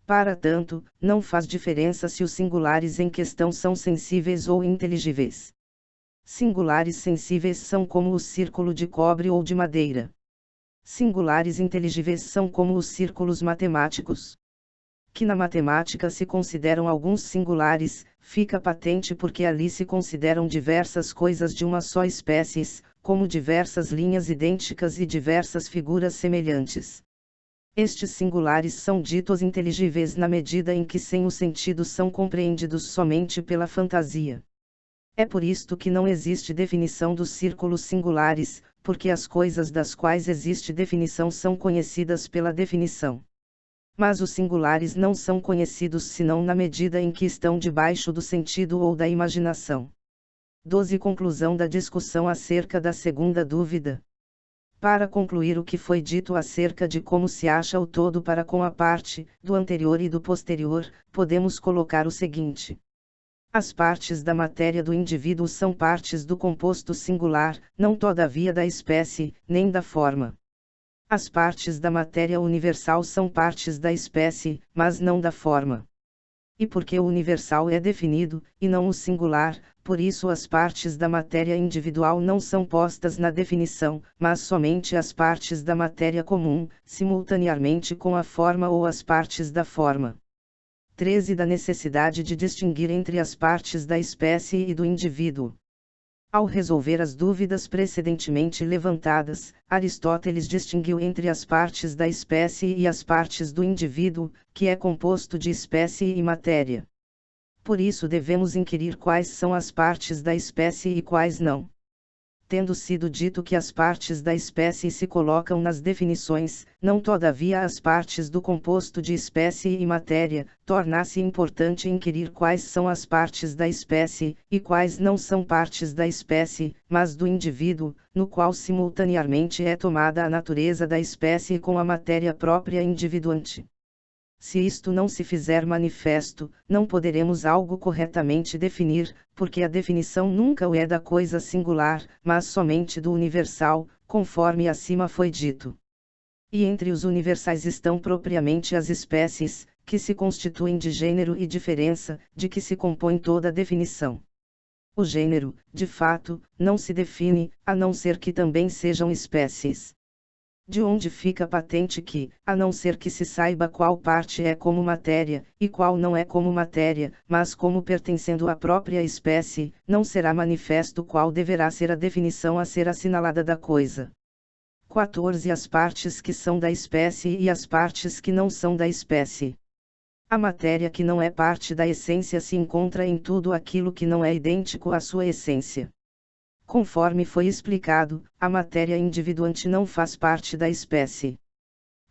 Para tanto, não faz diferença se os singulares em questão são sensíveis ou inteligíveis. Singulares sensíveis são como o círculo de cobre ou de madeira. Singulares inteligíveis são como os círculos matemáticos. Que na matemática se consideram alguns singulares, fica patente porque ali se consideram diversas coisas de uma só espécie, como diversas linhas idênticas e diversas figuras semelhantes. Estes singulares são ditos inteligíveis na medida em que sem o sentido são compreendidos somente pela fantasia. É por isto que não existe definição dos círculos singulares, porque as coisas das quais existe definição são conhecidas pela definição. Mas os singulares não são conhecidos senão na medida em que estão debaixo do sentido ou da imaginação. 12 Conclusão da discussão acerca da segunda dúvida. Para concluir o que foi dito acerca de como se acha o todo para com a parte, do anterior e do posterior, podemos colocar o seguinte. As partes da matéria do indivíduo são partes do composto singular, não todavia da espécie, nem da forma. As partes da matéria universal são partes da espécie, mas não da forma. E porque o universal é definido, e não o singular, por isso as partes da matéria individual não são postas na definição, mas somente as partes da matéria comum, simultaneamente com a forma ou as partes da forma. 13 Da necessidade de distinguir entre as partes da espécie e do indivíduo. Ao resolver as dúvidas precedentemente levantadas, Aristóteles distinguiu entre as partes da espécie e as partes do indivíduo, que é composto de espécie e matéria. Por isso devemos inquirir quais são as partes da espécie e quais não. Tendo sido dito que as partes da espécie se colocam nas definições, não todavia as partes do composto de espécie e matéria, torna-se importante inquirir quais são as partes da espécie, e quais não são partes da espécie, mas do indivíduo, no qual simultaneamente é tomada a natureza da espécie com a matéria própria individuante. Se isto não se fizer manifesto, não poderemos algo corretamente definir, porque a definição nunca o é da coisa singular, mas somente do universal, conforme acima foi dito. E entre os universais estão propriamente as espécies, que se constituem de gênero e diferença, de que se compõe toda a definição. O gênero, de fato, não se define, a não ser que também sejam espécies. De onde fica patente que, a não ser que se saiba qual parte é como matéria, e qual não é como matéria, mas como pertencendo à própria espécie, não será manifesto qual deverá ser a definição a ser assinalada da coisa. 14 As partes que são da espécie e as partes que não são da espécie. A matéria que não é parte da essência se encontra em tudo aquilo que não é idêntico à sua essência. Conforme foi explicado, a matéria individuante não faz parte da espécie.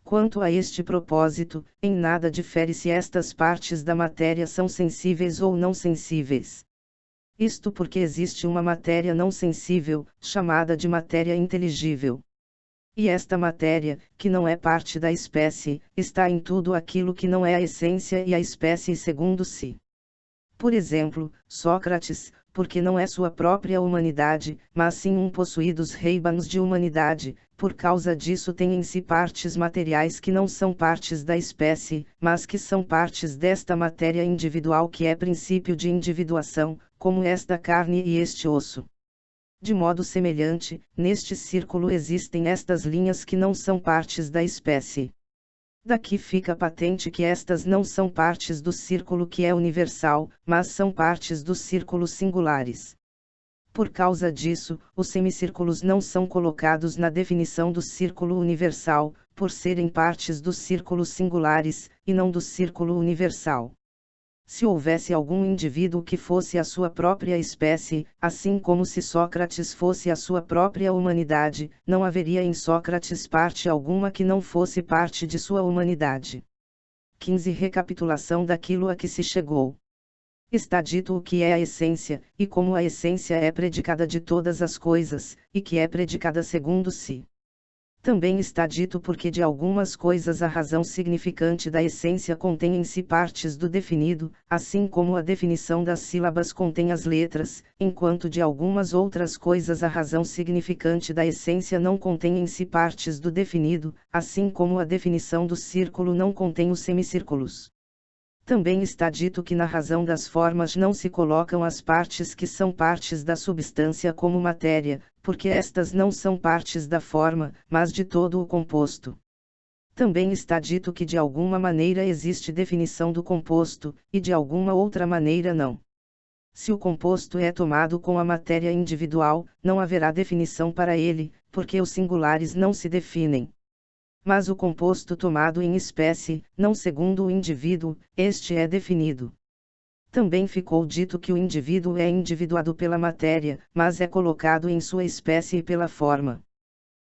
Quanto a este propósito, em nada difere se estas partes da matéria são sensíveis ou não sensíveis. Isto porque existe uma matéria não sensível, chamada de matéria inteligível. E esta matéria, que não é parte da espécie, está em tudo aquilo que não é a essência e a espécie segundo si. Por exemplo, Sócrates, porque não é sua própria humanidade, mas sim um possuídos reibanos de humanidade, por causa disso tem em si partes materiais que não são partes da espécie, mas que são partes desta matéria individual que é princípio de individuação, como esta carne e este osso. De modo semelhante, neste círculo existem estas linhas que não são partes da espécie. Daqui fica patente que estas não são partes do círculo que é universal, mas são partes dos círculos singulares. Por causa disso, os semicírculos não são colocados na definição do círculo universal, por serem partes dos círculos singulares, e não do círculo universal. Se houvesse algum indivíduo que fosse a sua própria espécie, assim como se Sócrates fosse a sua própria humanidade, não haveria em Sócrates parte alguma que não fosse parte de sua humanidade. 15 Recapitulação daquilo a que se chegou. Está dito o que é a essência, e como a essência é predicada de todas as coisas, e que é predicada segundo si. Também está dito porque de algumas coisas a razão significante da essência contém em si partes do definido, assim como a definição das sílabas contém as letras, enquanto de algumas outras coisas a razão significante da essência não contém em si partes do definido, assim como a definição do círculo não contém os semicírculos. Também está dito que na razão das formas não se colocam as partes que são partes da substância como matéria, porque estas não são partes da forma, mas de todo o composto. Também está dito que de alguma maneira existe definição do composto, e de alguma outra maneira não. Se o composto é tomado com a matéria individual, não haverá definição para ele, porque os singulares não se definem. Mas o composto tomado em espécie, não segundo o indivíduo, este é definido. Também ficou dito que o indivíduo é individuado pela matéria, mas é colocado em sua espécie pela forma.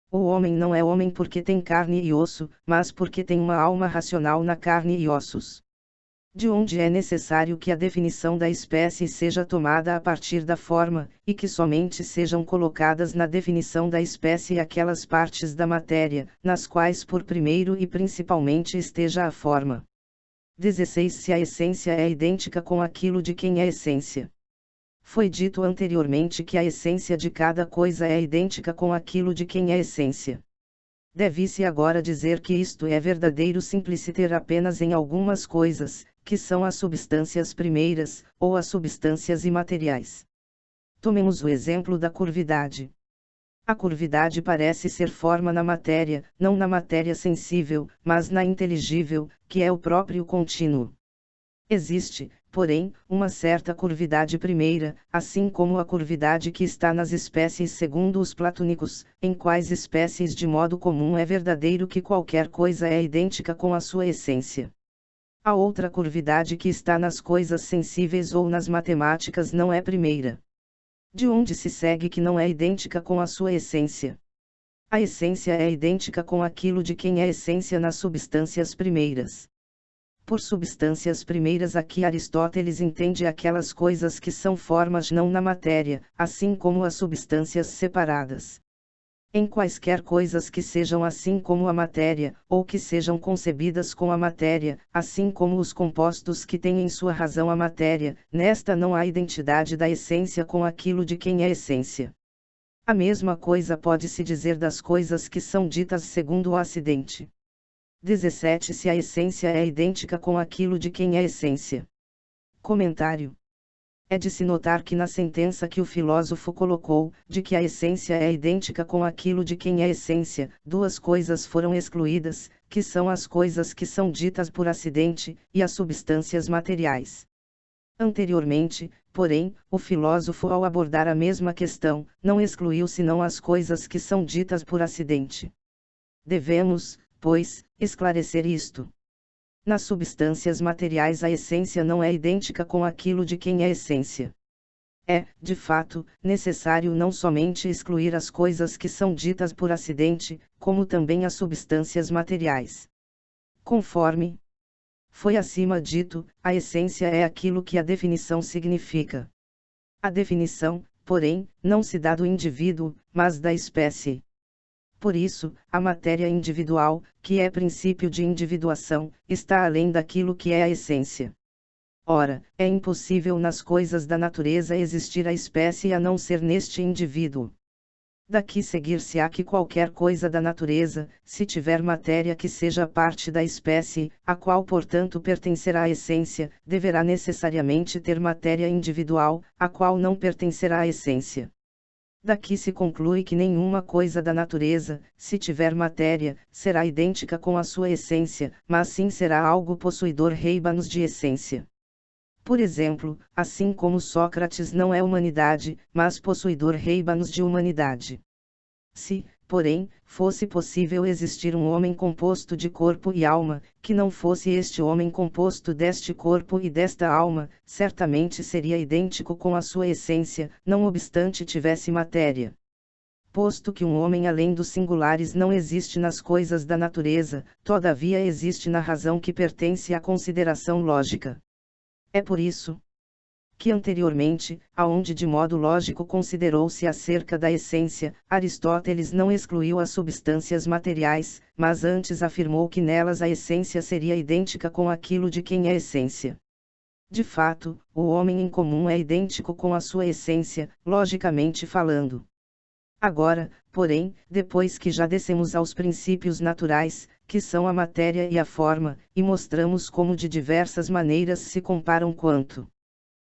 O homem não é homem porque tem carne e osso, mas porque tem uma alma racional na carne e ossos. De onde é necessário que a definição da espécie seja tomada a partir da forma, e que somente sejam colocadas na definição da espécie aquelas partes da matéria, nas quais por primeiro e principalmente esteja a forma. 16 Se a essência é idêntica com aquilo de quem é essência. Foi dito anteriormente que a essência de cada coisa é idêntica com aquilo de quem é essência. Deve-se agora dizer que isto é verdadeiro simpliciter apenas em algumas coisas, que são as substâncias primeiras, ou as substâncias imateriais. Tomemos o exemplo da curvidade. A curvidade parece ser forma na matéria, não na matéria sensível, mas na inteligível, que é o próprio contínuo. Existe, porém, uma certa curvidade primeira, assim como a curvidade que está nas espécies segundo os platônicos, em quais espécies de modo comum é verdadeiro que qualquer coisa é idêntica com a sua essência. A outra curvidade que está nas coisas sensíveis ou nas matemáticas não é primeira. De onde se segue que não é idêntica com a sua essência. A essência é idêntica com aquilo de quem é essência nas substâncias primeiras. Por substâncias primeiras aqui Aristóteles entende aquelas coisas que são formas não na matéria, assim como as substâncias separadas. Em quaisquer coisas que sejam assim como a matéria, ou que sejam concebidas com a matéria, assim como os compostos que têm em sua razão a matéria, nesta não há identidade da essência com aquilo de quem é essência. A mesma coisa pode-se dizer das coisas que são ditas segundo o acidente. 17 Se a essência é idêntica com aquilo de quem é essência. Comentário. É de se notar que na sentença que o filósofo colocou, de que a essência é idêntica com aquilo de quem é essência, duas coisas foram excluídas, que são as coisas que são ditas por acidente, e as substâncias materiais. Anteriormente, porém, o filósofo ao abordar a mesma questão, não excluiu senão as coisas que são ditas por acidente. Devemos, pois, esclarecer isto. Nas substâncias materiais a essência não é idêntica com aquilo de quem é essência. É, de fato, necessário não somente excluir as coisas que são ditas por acidente, como também as substâncias materiais. Conforme foi acima dito, a essência é aquilo que a definição significa. A definição, porém, não se dá do indivíduo, mas da espécie. Por isso, a matéria individual, que é princípio de individuação, está além daquilo que é a essência. Ora, é impossível nas coisas da natureza existir a espécie a não ser neste indivíduo. Daqui seguir-se-á que qualquer coisa da natureza, se tiver matéria que seja parte da espécie, a qual portanto pertencerá à essência, deverá necessariamente ter matéria individual, a qual não pertencerá à essência. Daqui se conclui que nenhuma coisa da natureza, se tiver matéria, será idêntica com a sua essência, mas sim será algo possuidor reibanos de essência. Por exemplo, assim como Sócrates não é humanidade, mas possuidor reibanos de humanidade. Se, porém, fosse possível existir um homem composto de corpo e alma, que não fosse este homem composto deste corpo e desta alma, certamente seria idêntico com a sua essência, não obstante tivesse matéria. Posto que um homem além dos singulares não existe nas coisas da natureza, todavia existe na razão que pertence à consideração lógica. É por isso que anteriormente, aonde de modo lógico considerou-se acerca da essência, Aristóteles não excluiu as substâncias materiais, mas antes afirmou que nelas a essência seria idêntica com aquilo de quem é essência. De fato, o homem em comum é idêntico com a sua essência, logicamente falando. Agora, porém, depois que já descemos aos princípios naturais, que são a matéria e a forma, e mostramos como de diversas maneiras se comparam quanto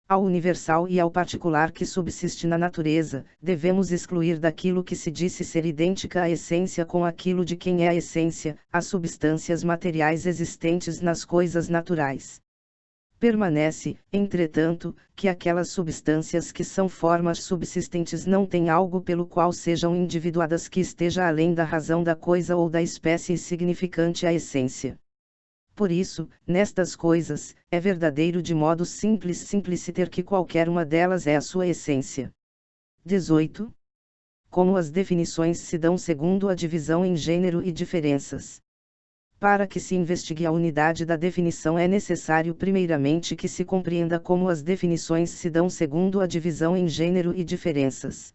ao universal e ao particular que subsiste na natureza, devemos excluir daquilo que se disse ser idêntica à essência com aquilo de quem é a essência, as substâncias materiais existentes nas coisas naturais. Permanece, entretanto, que aquelas substâncias que são formas subsistentes não têm algo pelo qual sejam individuadas que esteja além da razão da coisa ou da espécie significante à essência. Por isso, nestas coisas, é verdadeiro de modo simpliciter que qualquer uma delas é a sua essência. 18. Como as definições se dão segundo a divisão em gênero e diferenças. Para que se investigue a unidade da definição é necessário primeiramente que se compreenda como as definições se dão segundo a divisão em gênero e diferenças.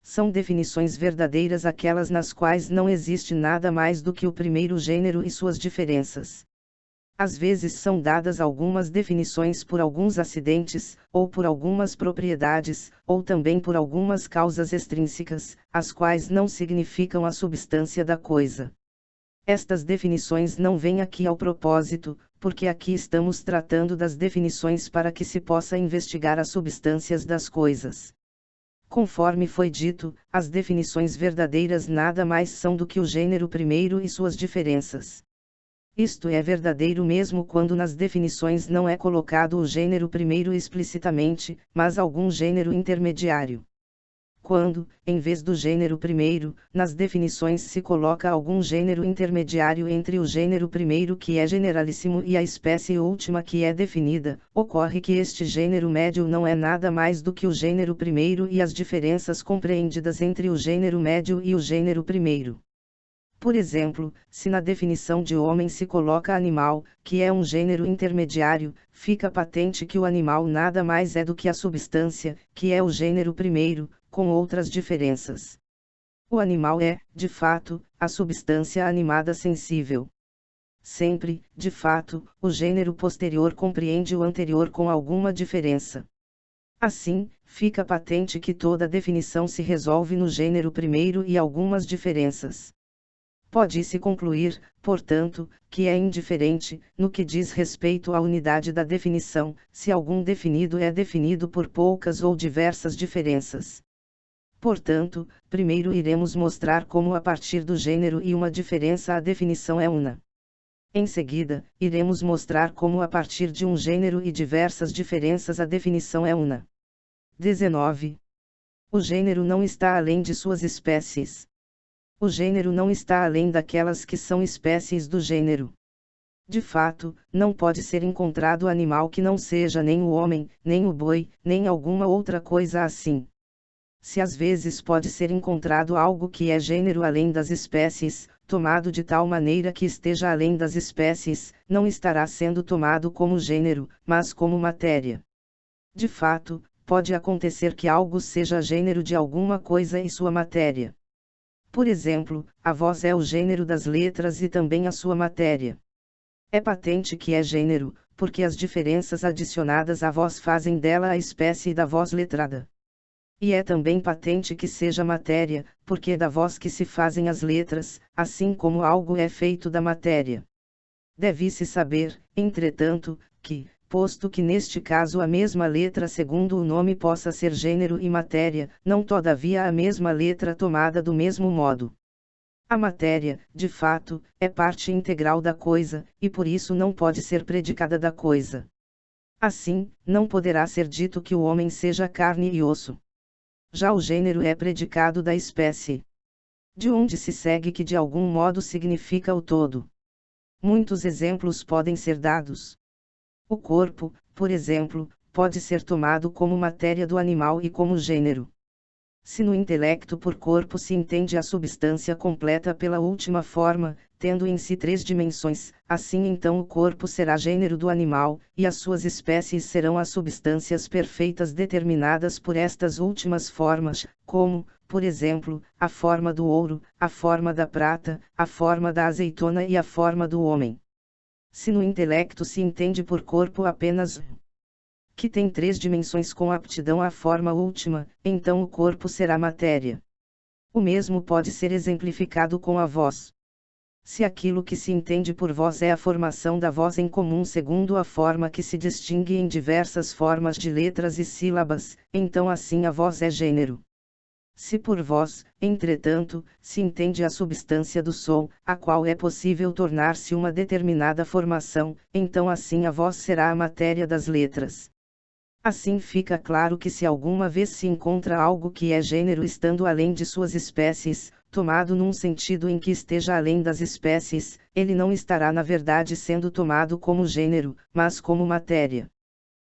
São definições verdadeiras aquelas nas quais não existe nada mais do que o primeiro gênero e suas diferenças. Às vezes são dadas algumas definições por alguns acidentes, ou por algumas propriedades, ou também por algumas causas extrínsecas, as quais não significam a substância da coisa. Estas definições não vêm aqui ao propósito, porque aqui estamos tratando das definições para que se possa investigar as substâncias das coisas. Conforme foi dito, as definições verdadeiras nada mais são do que o gênero primeiro e suas diferenças. Isto é verdadeiro mesmo quando nas definições não é colocado o gênero primeiro explicitamente, mas algum gênero intermediário. Quando, em vez do gênero primeiro, nas definições se coloca algum gênero intermediário entre o gênero primeiro que é generalíssimo e a espécie última que é definida, ocorre que este gênero médio não é nada mais do que o gênero primeiro e as diferenças compreendidas entre o gênero médio e o gênero primeiro. Por exemplo, se na definição de homem se coloca animal, que é um gênero intermediário, fica patente que o animal nada mais é do que a substância, que é o gênero primeiro, com outras diferenças. O animal é, de fato, a substância animada sensível. Sempre, de fato, o gênero posterior compreende o anterior com alguma diferença. Assim, fica patente que toda definição se resolve no gênero primeiro e algumas diferenças. Pode-se concluir, portanto, que é indiferente, no que diz respeito à unidade da definição, se algum definido é definido por poucas ou diversas diferenças. Portanto, primeiro iremos mostrar como a partir do gênero e uma diferença a definição é una. Em seguida, iremos mostrar como a partir de um gênero e diversas diferenças a definição é una. 19. O gênero não está além de suas espécies. O gênero não está além daquelas que são espécies do gênero. De fato, não pode ser encontrado animal que não seja nem o homem, nem o boi, nem alguma outra coisa assim. Se às vezes pode ser encontrado algo que é gênero além das espécies, tomado de tal maneira que esteja além das espécies, não estará sendo tomado como gênero, mas como matéria. De fato, pode acontecer que algo seja gênero de alguma coisa e sua matéria. Por exemplo, a voz é o gênero das letras e também a sua matéria. É patente que é gênero, porque as diferenças adicionadas à voz fazem dela a espécie da voz letrada. E é também patente que seja matéria, porque é da voz que se fazem as letras, assim como algo é feito da matéria. Deve-se saber, entretanto, que, posto que neste caso a mesma letra segundo o nome possa ser gênero e matéria, não todavia a mesma letra tomada do mesmo modo. A matéria, de fato, é parte integral da coisa, e por isso não pode ser predicada da coisa. Assim, não poderá ser dito que o homem seja carne e osso. Já o gênero é predicado da espécie. De onde se segue que de algum modo significa o todo. Muitos exemplos podem ser dados. O corpo, por exemplo, pode ser tomado como matéria do animal e como gênero. Se no intelecto por corpo se entende a substância completa pela última forma, tendo em si 3 dimensões, assim então o corpo será gênero do animal, e as suas espécies serão as substâncias perfeitas determinadas por estas últimas formas, como, por exemplo, a forma do ouro, a forma da prata, a forma da azeitona e a forma do homem. Se no intelecto se entende por corpo apenas que tem 3 dimensões com aptidão à forma última, então o corpo será matéria. O mesmo pode ser exemplificado com a voz. Se aquilo que se entende por voz é a formação da voz em comum segundo a forma que se distingue em diversas formas de letras e sílabas, então assim a voz é gênero. Se por voz, entretanto, se entende a substância do som, a qual é possível tornar-se uma determinada formação, então assim a voz será a matéria das letras. Assim fica claro que se alguma vez se encontra algo que é gênero estando além de suas espécies, tomado num sentido em que esteja além das espécies, ele não estará na verdade sendo tomado como gênero, mas como matéria.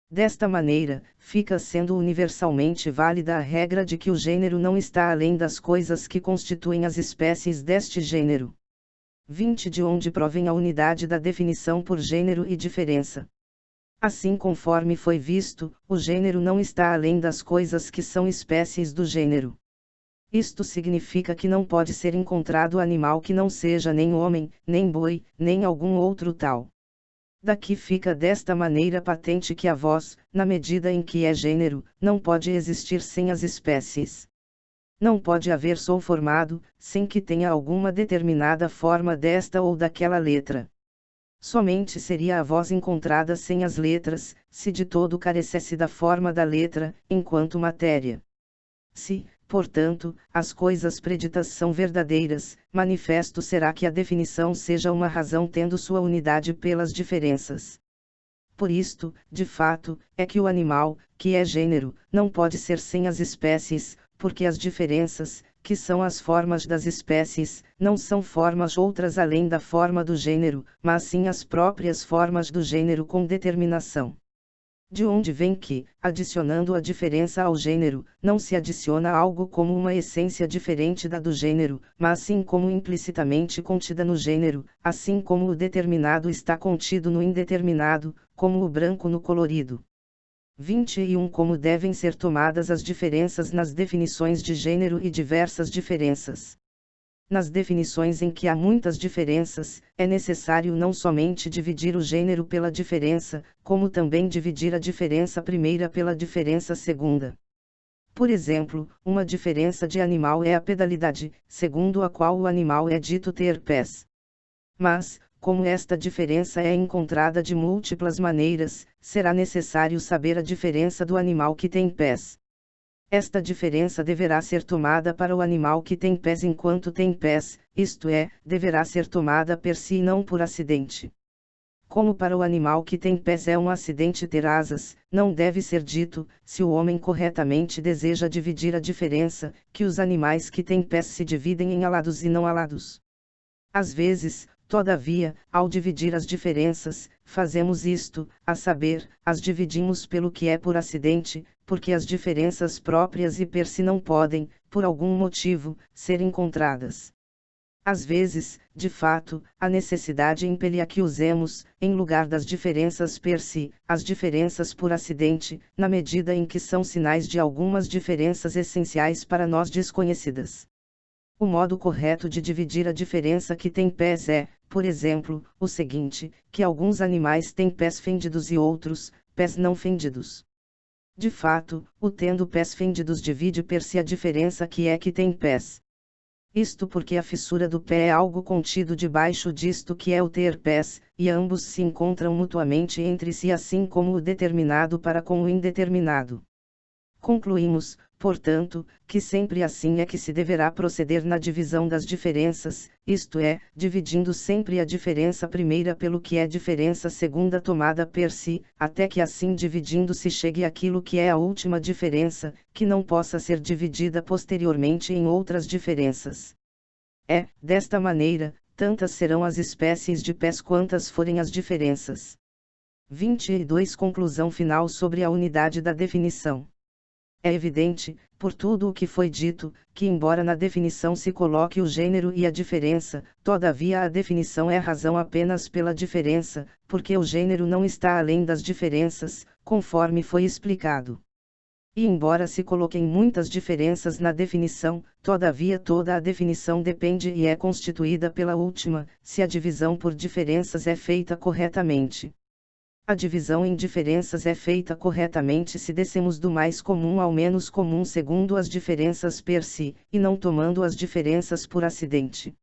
Desta maneira, fica sendo universalmente válida a regra de que o gênero não está além das coisas que constituem as espécies deste gênero. 20 De onde provém a unidade da definição por gênero e diferença. Assim conforme foi visto, o gênero não está além das coisas que são espécies do gênero. Isto significa que não pode ser encontrado animal que não seja nem homem, nem boi, nem algum outro tal. Daqui fica desta maneira patente que a voz, na medida em que é gênero, não pode existir sem as espécies. Não pode haver som formado, sem que tenha alguma determinada forma desta ou daquela letra. Somente seria a voz encontrada sem as letras, se de todo carecesse da forma da letra, enquanto matéria. Se, portanto, as coisas preditas são verdadeiras, manifesto será que a definição seja uma razão tendo sua unidade pelas diferenças. Por isto, de fato, é que o animal, que é gênero, não pode ser sem as espécies, porque as diferenças, que são as formas das espécies, não são formas outras além da forma do gênero, mas sim as próprias formas do gênero com determinação. De onde vem que, adicionando a diferença ao gênero, não se adiciona algo como uma essência diferente da do gênero, mas sim como implicitamente contida no gênero, assim como o determinado está contido no indeterminado, como o branco no colorido. 21 Como devem ser tomadas as diferenças nas definições de gênero e diversas diferenças. Nas definições em que há muitas diferenças, é necessário não somente dividir o gênero pela diferença, como também dividir a diferença primeira pela diferença segunda. Por exemplo, uma diferença de animal é a pedalidade, segundo a qual o animal é dito ter pés. Mas, como esta diferença é encontrada de múltiplas maneiras, será necessário saber a diferença do animal que tem pés. Esta diferença deverá ser tomada para o animal que tem pés enquanto tem pés, isto é, deverá ser tomada per si e não por acidente. Como para o animal que tem pés é um acidente ter asas, não deve ser dito, se o homem corretamente deseja dividir a diferença, que os animais que têm pés se dividem em alados e não alados. Às vezes, todavia, ao dividir as diferenças, fazemos isto, a saber, as dividimos pelo que é por acidente, porque as diferenças próprias e per si não podem, por algum motivo, ser encontradas. Às vezes, de fato, a necessidade impele a que usemos, em lugar das diferenças per si, as diferenças por acidente, na medida em que são sinais de algumas diferenças essenciais para nós desconhecidas. O modo correto de dividir a diferença que tem pés é, por exemplo, o seguinte, que alguns animais têm pés fendidos e outros, pés não fendidos. De fato, o tendo pés fendidos divide per si a diferença que tem pés. Isto porque a fissura do pé é algo contido debaixo disto que é o ter pés, e ambos se encontram mutuamente entre si assim como o determinado para com o indeterminado. Concluímos, portanto, que sempre assim é que se deverá proceder na divisão das diferenças, isto é, dividindo sempre a diferença primeira pelo que é diferença segunda tomada per si, até que assim dividindo se chegue àquilo que é a última diferença, que não possa ser dividida posteriormente em outras diferenças. Desta maneira, tantas serão as espécies de pés quantas forem as diferenças. 22 Conclusão final sobre a unidade da definição. É evidente, por tudo o que foi dito, que embora na definição se coloque o gênero e a diferença, todavia a definição é razão apenas pela diferença, porque o gênero não está além das diferenças, conforme foi explicado. E embora se coloquem muitas diferenças na definição, todavia toda a definição depende e é constituída pela última, se a divisão por diferenças é feita corretamente. A divisão em diferenças é feita corretamente se descemos do mais comum ao menos comum segundo as diferenças per si, e não tomando as diferenças por acidente.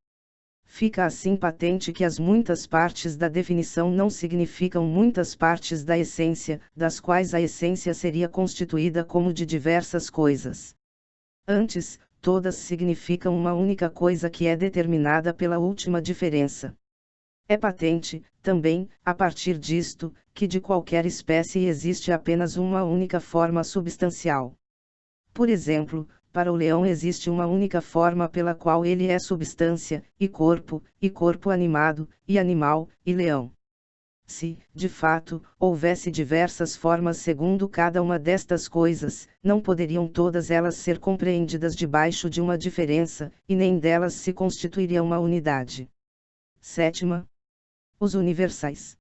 Fica assim patente que as muitas partes da definição não significam muitas partes da essência, das quais a essência seria constituída como de diversas coisas. Antes, todas significam uma única coisa que é determinada pela última diferença. É patente, também, a partir disto, que de qualquer espécie existe apenas uma única forma substancial. Por exemplo, para o leão existe uma única forma pela qual ele é substância, e corpo animado, e animal, e leão. Se, de fato, houvesse diversas formas segundo cada uma destas coisas, não poderiam todas elas ser compreendidas debaixo de uma diferença, e nem delas se constituiria uma unidade. 7. Os universais.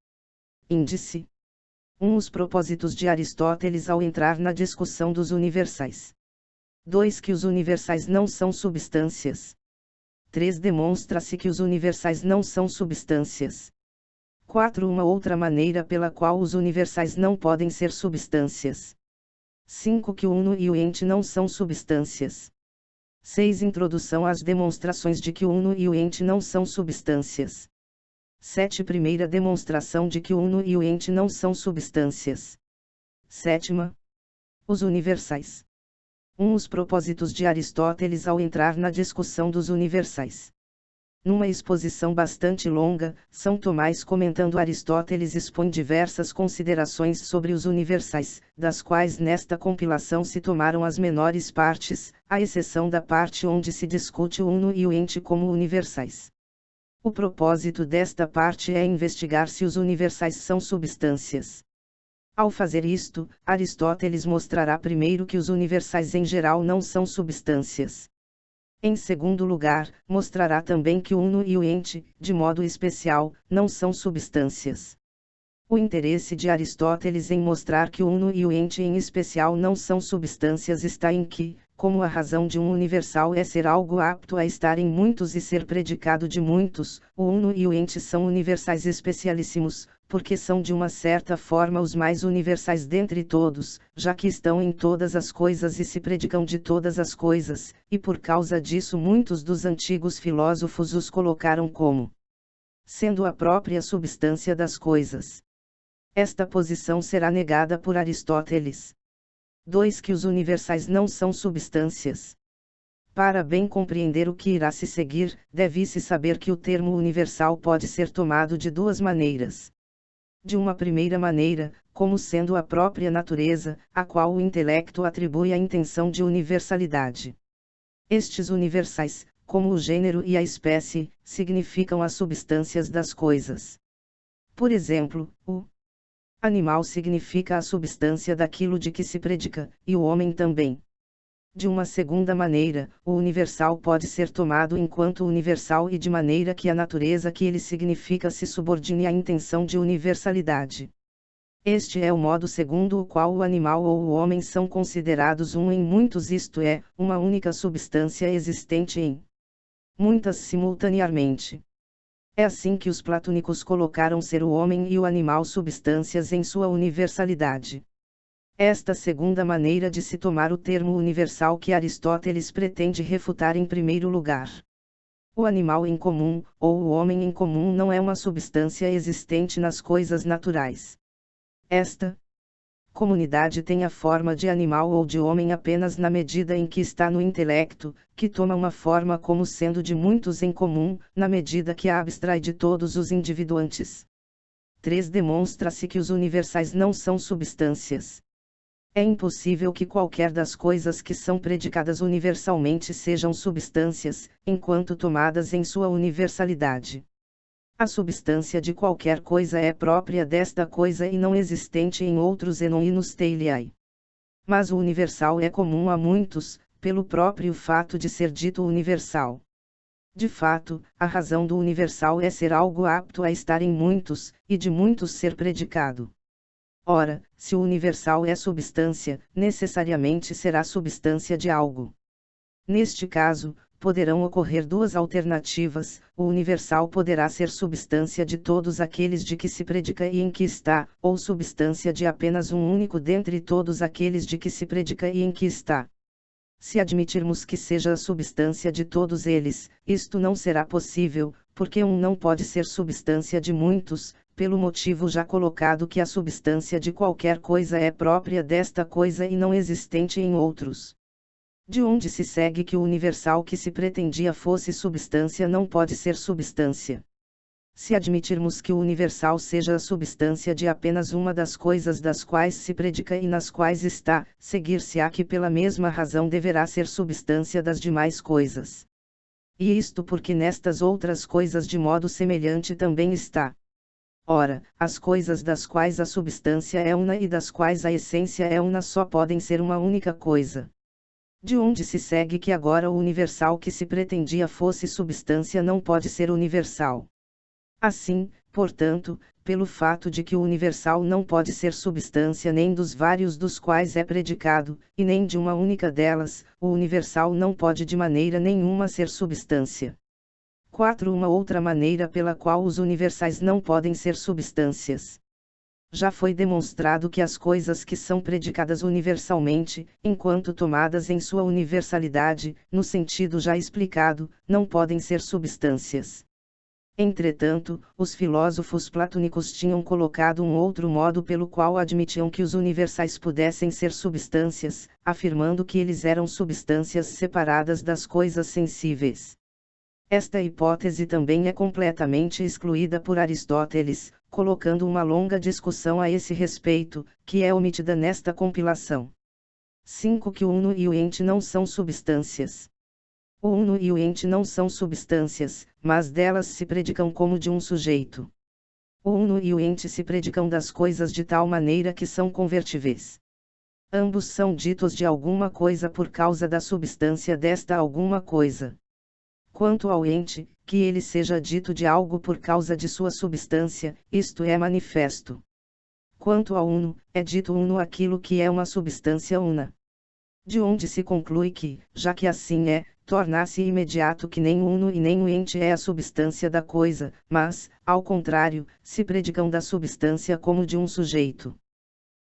Índice 1. Os propósitos de Aristóteles ao entrar na discussão dos universais. 2. Que os universais não são substâncias. 3. Demonstra-se que os universais não são substâncias. 4. Uma outra maneira pela qual os universais não podem ser substâncias. 5. Que o uno e o ente não são substâncias. 6. Introdução às demonstrações de que o uno e o ente não são substâncias. 7. Primeira demonstração de que o uno e o ente não são substâncias. 7. Os universais. 1. Os propósitos de Aristóteles ao entrar na discussão dos universais. Numa exposição bastante longa, São Tomás comentando Aristóteles expõe diversas considerações sobre os universais, das quais nesta compilação se tomaram as menores partes, à exceção da parte onde se discute o uno e o ente como universais. O propósito desta parte é investigar se os universais são substâncias. Ao fazer isto, Aristóteles mostrará primeiro que os universais em geral não são substâncias. Em segundo lugar, mostrará também que o uno e o ente, de modo especial, não são substâncias. O interesse de Aristóteles em mostrar que o uno e o ente em especial não são substâncias está em que, como a razão de um universal é ser algo apto a estar em muitos e ser predicado de muitos, o uno e o ente são universais especialíssimos, porque são de uma certa forma os mais universais dentre todos, já que estão em todas as coisas e se predicam de todas as coisas, e por causa disso muitos dos antigos filósofos os colocaram como sendo a própria substância das coisas. Esta posição será negada por Aristóteles. 2. Que os universais não são substâncias. Para bem compreender o que irá se seguir, deve-se saber que o termo universal pode ser tomado de duas maneiras. De uma primeira maneira, como sendo a própria natureza, a qual o intelecto atribui a intenção de universalidade. Estes universais, como o gênero e a espécie, significam as substâncias das coisas. Por exemplo, o animal significa a substância daquilo de que se predica, e o homem também. De uma segunda maneira, o universal pode ser tomado enquanto universal e de maneira que a natureza que ele significa se subordine à intenção de universalidade. Este é o modo segundo o qual o animal ou o homem são considerados um em muitos, isto é, uma única substância existente em muitas simultaneamente. É assim que os platônicos colocaram ser o homem e o animal substâncias em sua universalidade. Esta segunda maneira de se tomar o termo universal que Aristóteles pretende refutar em primeiro lugar. O animal em comum, ou o homem em comum não é uma substância existente nas coisas naturais. Esta comunidade tem a forma de animal ou de homem apenas na medida em que está no intelecto, que toma uma forma como sendo de muitos em comum, na medida que a abstrai de todos os individuantes. 3. Demonstra-se que os universais não são substâncias. É impossível que qualquer das coisas que são predicadas universalmente sejam substâncias, enquanto tomadas em sua universalidade. A substância de qualquer coisa é própria desta coisa e não existente em outros enoinos teileai. Mas o universal é comum a muitos, pelo próprio fato de ser dito universal. De fato, a razão do universal é ser algo apto a estar em muitos, e de muitos ser predicado. Ora, se o universal é substância, necessariamente será substância de algo. Neste caso, poderão ocorrer duas alternativas: o universal poderá ser substância de todos aqueles de que se predica e em que está, ou substância de apenas um único dentre todos aqueles de que se predica e em que está. Se admitirmos que seja a substância de todos eles, isto não será possível, porque um não pode ser substância de muitos, pelo motivo já colocado que a substância de qualquer coisa é própria desta coisa e não existente em outros. De onde se segue que o universal que se pretendia fosse substância não pode ser substância. Se admitirmos que o universal seja a substância de apenas uma das coisas das quais se predica e nas quais está, seguir-se-á que pela mesma razão deverá ser substância das demais coisas. E isto porque nestas outras coisas de modo semelhante também está. Ora, as coisas das quais a substância é una e das quais a essência é una só podem ser uma única coisa. De onde se segue que agora o universal que se pretendia fosse substância não pode ser universal. Assim, portanto, pelo fato de que o universal não pode ser substância nem dos vários dos quais é predicado, e nem de uma única delas, o universal não pode de maneira nenhuma ser substância. 4. Uma outra maneira pela qual os universais não podem ser substâncias. Já foi demonstrado que as coisas que são predicadas universalmente, enquanto tomadas em sua universalidade, no sentido já explicado, não podem ser substâncias. Entretanto, os filósofos platônicos tinham colocado um outro modo pelo qual admitiam que os universais pudessem ser substâncias, afirmando que eles eram substâncias separadas das coisas sensíveis. Esta hipótese também é completamente excluída por Aristóteles, colocando uma longa discussão a esse respeito, que é omitida nesta compilação. 5. Que o uno e o ente não são substâncias. O uno e o ente não são substâncias, mas delas se predicam como de um sujeito. O uno e o ente se predicam das coisas de tal maneira que são convertíveis. Ambos são ditos de alguma coisa por causa da substância desta alguma coisa. Quanto ao ente, que ele seja dito de algo por causa de sua substância, isto é manifesto. Quanto ao uno, é dito uno aquilo que é uma substância una. De onde se conclui que, já que assim é, torna-se imediato que nem o uno e nem o ente é a substância da coisa, mas, ao contrário, se predicam da substância como de um sujeito.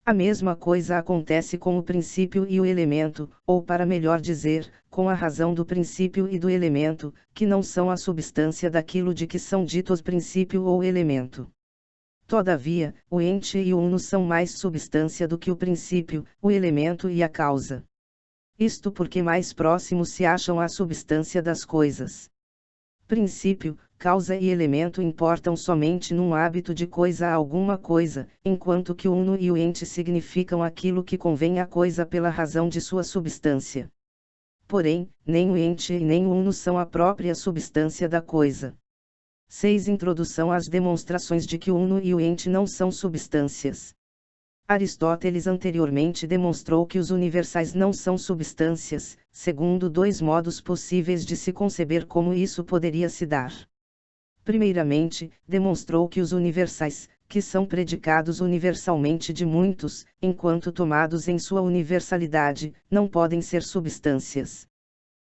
A mesma coisa acontece com o princípio e o elemento, ou para melhor dizer, com a razão do princípio e do elemento, que não são a substância daquilo de que são ditos princípio ou elemento. Todavia, o ente e o uno são mais substância do que o princípio, o elemento e a causa. Isto porque mais próximos se acham à substância das coisas. Princípio, causa e elemento importam somente num hábito de coisa a alguma coisa, enquanto que o uno e o ente significam aquilo que convém à coisa pela razão de sua substância. Porém, nem o ente e nem o uno são a própria substância da coisa. 6. Introdução às demonstrações de que o uno e o ente não são substâncias. Aristóteles anteriormente demonstrou que os universais não são substâncias, segundo dois modos possíveis de se conceber como isso poderia se dar. Primeiramente, demonstrou que os universais, que são predicados universalmente de muitos, enquanto tomados em sua universalidade, não podem ser substâncias.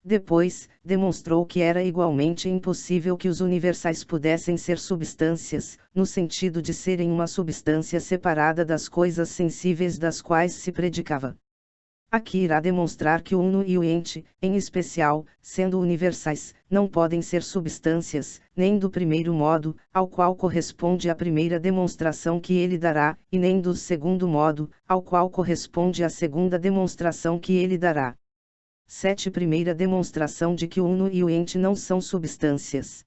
Depois, demonstrou que era igualmente impossível que os universais pudessem ser substâncias, no sentido de serem uma substância separada das coisas sensíveis das quais se predicava. Aqui irá demonstrar que o uno e o ente, em especial, sendo universais, não podem ser substâncias, nem do primeiro modo, ao qual corresponde a primeira demonstração que ele dará, e nem do segundo modo, ao qual corresponde a segunda demonstração que ele dará. 7. Primeira demonstração de que o uno e o ente não são substâncias.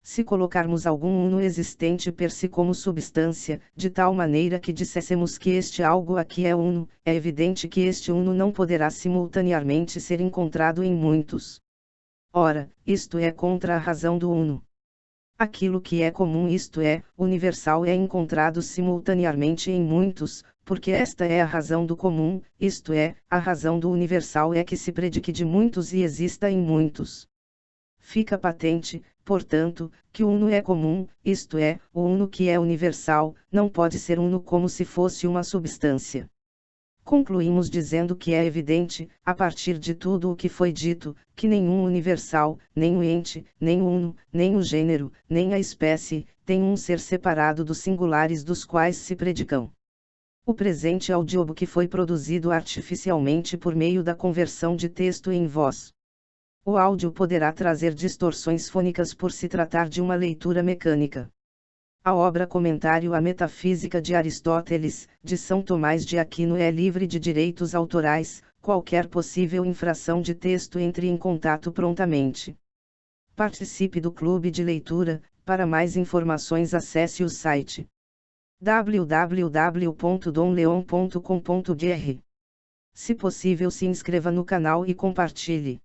Se colocarmos algum uno existente per si como substância, de tal maneira que dissessemos que este algo aqui é uno, é evidente que este uno não poderá simultaneamente ser encontrado em muitos. Ora, isto é contra a razão do uno. Aquilo que é comum, isto é, universal, é encontrado simultaneamente em muitos, porque esta é a razão do comum, isto é, a razão do universal é que se predique de muitos e exista em muitos. Fica patente, portanto, que o uno é comum, isto é, o uno que é universal, não pode ser uno como se fosse uma substância. Concluímos dizendo que é evidente, a partir de tudo o que foi dito, que nenhum universal, nem o ente, nem o uno, nem o gênero, nem a espécie, tem um ser separado dos singulares dos quais se predicam. O presente audiobook foi produzido artificialmente por meio da conversão de texto em voz. O áudio poderá trazer distorções fônicas por se tratar de uma leitura mecânica. A obra Comentário à Metafísica de Aristóteles, de São Tomás de Aquino, é livre de direitos autorais. Qualquer possível infração de texto, entre em contato prontamente. Participe do clube de leitura. Para mais informações, acesse o site www.domleon.com.br. Se possível, se inscreva no canal e compartilhe.